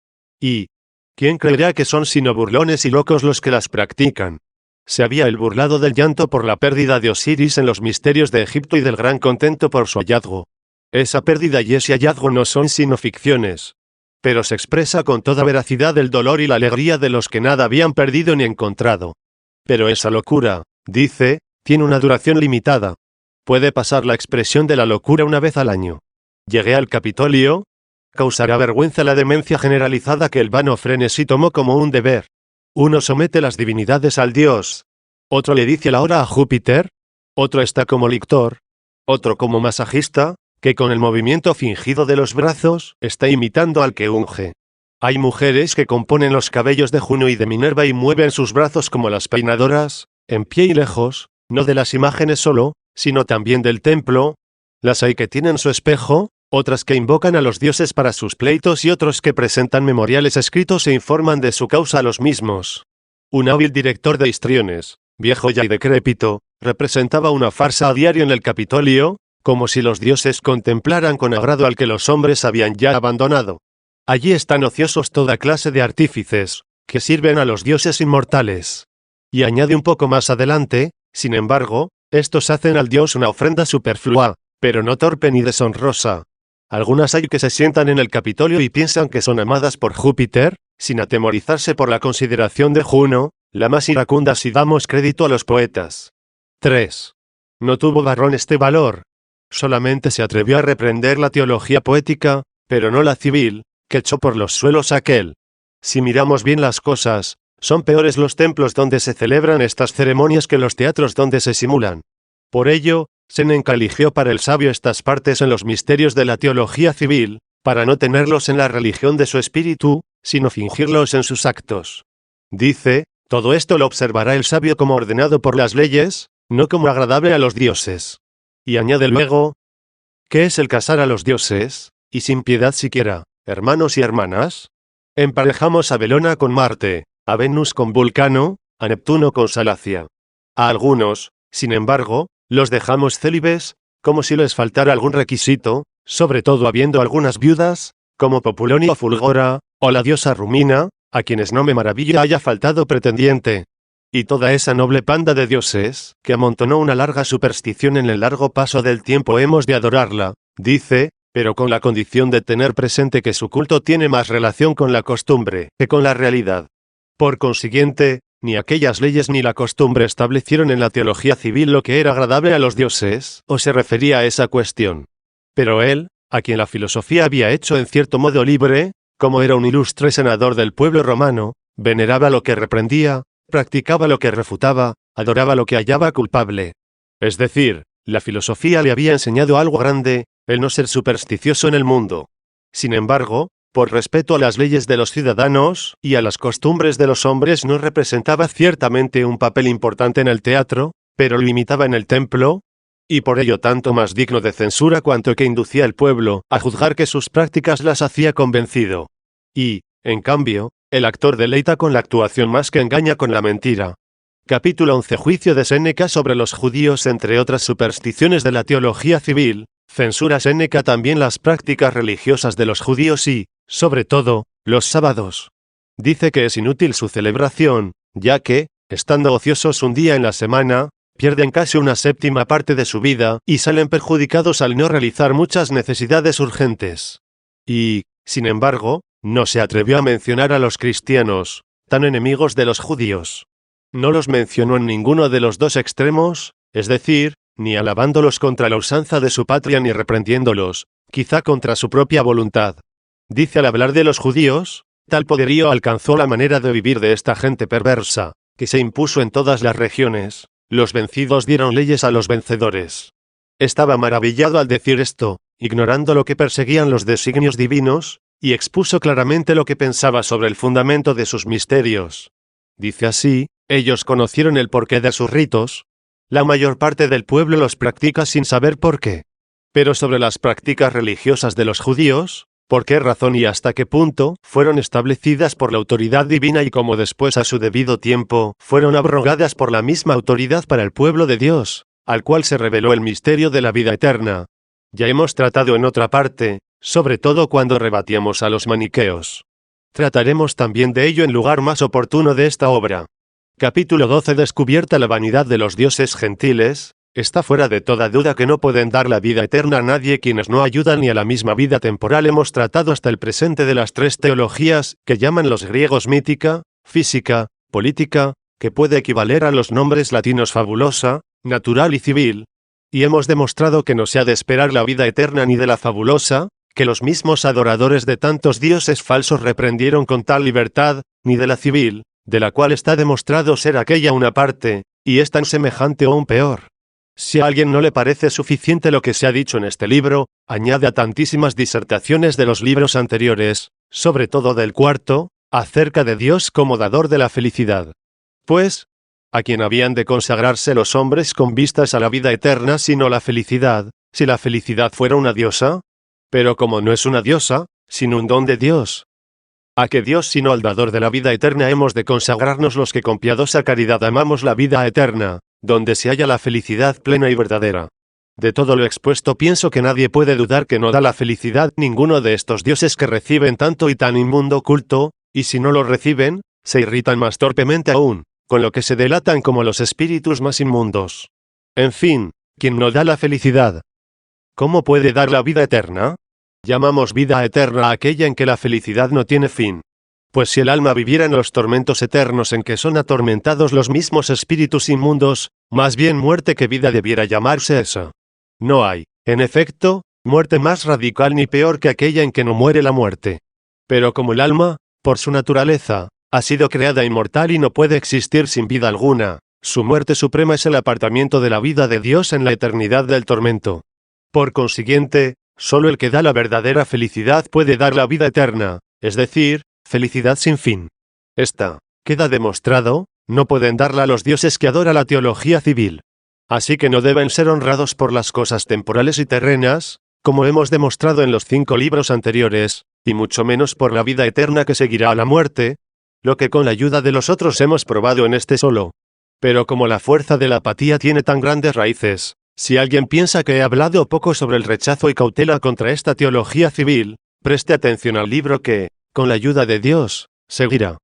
Speaker 1: Y ¿quién creerá que son sino burlones y locos los que las practican? Se había él burlado del llanto por la pérdida de Osiris en los misterios de Egipto y del gran contento por su hallazgo. Esa pérdida y ese hallazgo no son sino ficciones. Pero se expresa con toda veracidad el dolor y la alegría de los que nada habían perdido ni encontrado. Pero esa locura, dice, tiene una duración limitada. Puede pasar la expresión de la locura una vez al año. Llegué al Capitolio. Causará vergüenza la demencia generalizada que el vano frenesí tomó como un deber. Uno somete las divinidades al dios. Otro le dice la hora a Júpiter. Otro está como lictor. Otro como masajista, que con el movimiento fingido de los brazos está imitando al que unge. Hay mujeres que componen los cabellos de Juno y de Minerva y mueven sus brazos como las peinadoras, en pie y lejos, no de las imágenes solo, sino también del templo. Las hay que tienen su espejo, otras que invocan a los dioses para sus pleitos y otros que presentan memoriales escritos e informan de su causa a los mismos. Un hábil director de histriones, viejo ya y decrépito, representaba una farsa a diario en el Capitolio, como si los dioses contemplaran con agrado al que los hombres habían ya abandonado. Allí están ociosos toda clase de artífices, que sirven a los dioses inmortales. Y añade un poco más adelante, sin embargo, estos hacen al dios una ofrenda superflua, pero no torpe ni deshonrosa. Algunas hay que se sientan en el Capitolio y piensan que son amadas por Júpiter, sin atemorizarse por la consideración de Juno, la más iracunda si damos crédito a los poetas. 3. No tuvo Varrón este valor. Solamente se atrevió a reprender la teología poética, pero no la civil, que echó por los suelos aquel. Si miramos bien las cosas, son peores los templos donde se celebran estas ceremonias que los teatros donde se simulan. Por ello, Séneca eligió para el sabio estas partes en los misterios de la teología civil, para no tenerlos en la religión de su espíritu, sino fingirlos en sus actos. Dice, todo esto lo observará el sabio como ordenado por las leyes, no como agradable a los dioses. Y añade luego, ¿Qué es el casar a los dioses, y sin piedad siquiera, hermanos y hermanas? Emparejamos a Belona con Marte, a Venus con Vulcano, a Neptuno con Salacia. A algunos, sin embargo, los dejamos célibes, como si les faltara algún requisito, sobre todo habiendo algunas viudas, como Populonia Fulgora, o la diosa Rumina, a quienes no me maravilla haya faltado pretendiente. Y toda esa noble panda de dioses, que amontonó una larga superstición en el largo paso del tiempo, hemos de adorarla, dice, pero con la condición de tener presente que su culto tiene más relación con la costumbre que con la realidad. Por consiguiente, ni aquellas leyes ni la costumbre establecieron en la teología civil lo que era agradable a los dioses, o se refería a esa cuestión. Pero él, a quien la filosofía había hecho en cierto modo libre, como era un ilustre senador del pueblo romano, veneraba lo que reprendía, practicaba lo que refutaba, adoraba lo que hallaba culpable. Es decir, la filosofía le había enseñado algo grande, el no ser supersticioso en el mundo. Sin embargo, por respeto a las leyes de los ciudadanos y a las costumbres de los hombres, no representaba ciertamente un papel importante en el teatro, pero lo imitaba en el templo, y por ello tanto más digno de censura cuanto que inducía al pueblo a juzgar que sus prácticas las hacía convencido. Y, en cambio, el actor deleita con la actuación más que engaña con la mentira. Capítulo 11. Juicio de Séneca sobre los judíos. Entre otras supersticiones de la teología civil, censura Séneca también las prácticas religiosas de los judíos y, sobre todo, los sábados. Dice que es inútil su celebración, ya que, estando ociosos un día en la semana, pierden casi una séptima parte de su vida y salen perjudicados al no realizar muchas necesidades urgentes. Y, sin embargo, no se atrevió a mencionar a los cristianos, tan enemigos de los judíos. No los mencionó en ninguno de los dos extremos, es decir, ni alabándolos contra la usanza de su patria ni reprendiéndolos, quizá contra su propia voluntad. Dice al hablar de los judíos, tal poderío alcanzó la manera de vivir de esta gente perversa, que se impuso en todas las regiones. Los vencidos dieron leyes a los vencedores. Estaba maravillado al decir esto, ignorando lo que perseguían los designios divinos, y expuso claramente lo que pensaba sobre el fundamento de sus misterios. Dice así, ellos conocieron el porqué de sus ritos. La mayor parte del pueblo los practica sin saber por qué. Pero sobre las prácticas religiosas de los judíos, por qué razón y hasta qué punto fueron establecidas por la autoridad divina y cómo después a su debido tiempo fueron abrogadas por la misma autoridad para el pueblo de Dios, al cual se reveló el misterio de la vida eterna. Ya hemos tratado en otra parte, sobre todo cuando rebatíamos a los maniqueos. Trataremos también de ello en lugar más oportuno de esta obra. Capítulo 12. Descubierta la vanidad de los dioses gentiles. Está fuera de toda duda que no pueden dar la vida eterna a nadie quienes no ayudan ni a la misma vida temporal. Hemos tratado hasta el presente de las tres teologías que llaman los griegos mítica, física, política, que puede equivaler a los nombres latinos fabulosa, natural y civil, y hemos demostrado que no se ha de esperar la vida eterna ni de la fabulosa, que los mismos adoradores de tantos dioses falsos reprendieron con tal libertad, ni de la civil, de la cual está demostrado ser aquella una parte, y es tan semejante o aún peor. Si a alguien no le parece suficiente lo que se ha dicho en este libro, añade a tantísimas disertaciones de los libros anteriores, sobre todo del cuarto, acerca de Dios como dador de la felicidad. Pues, ¿a quién habían de consagrarse los hombres con vistas a la vida eterna sino la felicidad, si la felicidad fuera una diosa? Pero como no es una diosa, sino un don de Dios. ¿A qué Dios sino al dador de la vida eterna hemos de consagrarnos los que con piadosa caridad amamos la vida eterna, donde se halla la felicidad plena y verdadera? De todo lo expuesto pienso que nadie puede dudar que no da la felicidad ninguno de estos dioses que reciben tanto y tan inmundo culto, y si no lo reciben, se irritan más torpemente aún, con lo que se delatan como los espíritus más inmundos. En fin, ¿quién no da la felicidad? ¿Cómo puede dar la vida eterna? Llamamos vida eterna a aquella en que la felicidad no tiene fin. Pues si el alma viviera en los tormentos eternos en que son atormentados los mismos espíritus inmundos, más bien muerte que vida debiera llamarse esa. No hay, en efecto, muerte más radical ni peor que aquella en que no muere la muerte. Pero como el alma, por su naturaleza, ha sido creada inmortal y no puede existir sin vida alguna, su muerte suprema es el apartamiento de la vida de Dios en la eternidad del tormento. Por consiguiente, solo el que da la verdadera felicidad puede dar la vida eterna, es decir, felicidad sin fin. Esta, queda demostrado, no pueden darla a los dioses que adora la teología civil. Así que no deben ser honrados por las cosas temporales y terrenas, como hemos demostrado en los 5 libros anteriores, y mucho menos por la vida eterna que seguirá a la muerte, lo que con la ayuda de los otros hemos probado en este solo. Pero como la fuerza de la apatía tiene tan grandes raíces, si alguien piensa que he hablado poco sobre el rechazo y cautela contra esta teología civil, preste atención al libro que, con la ayuda de Dios, seguirá.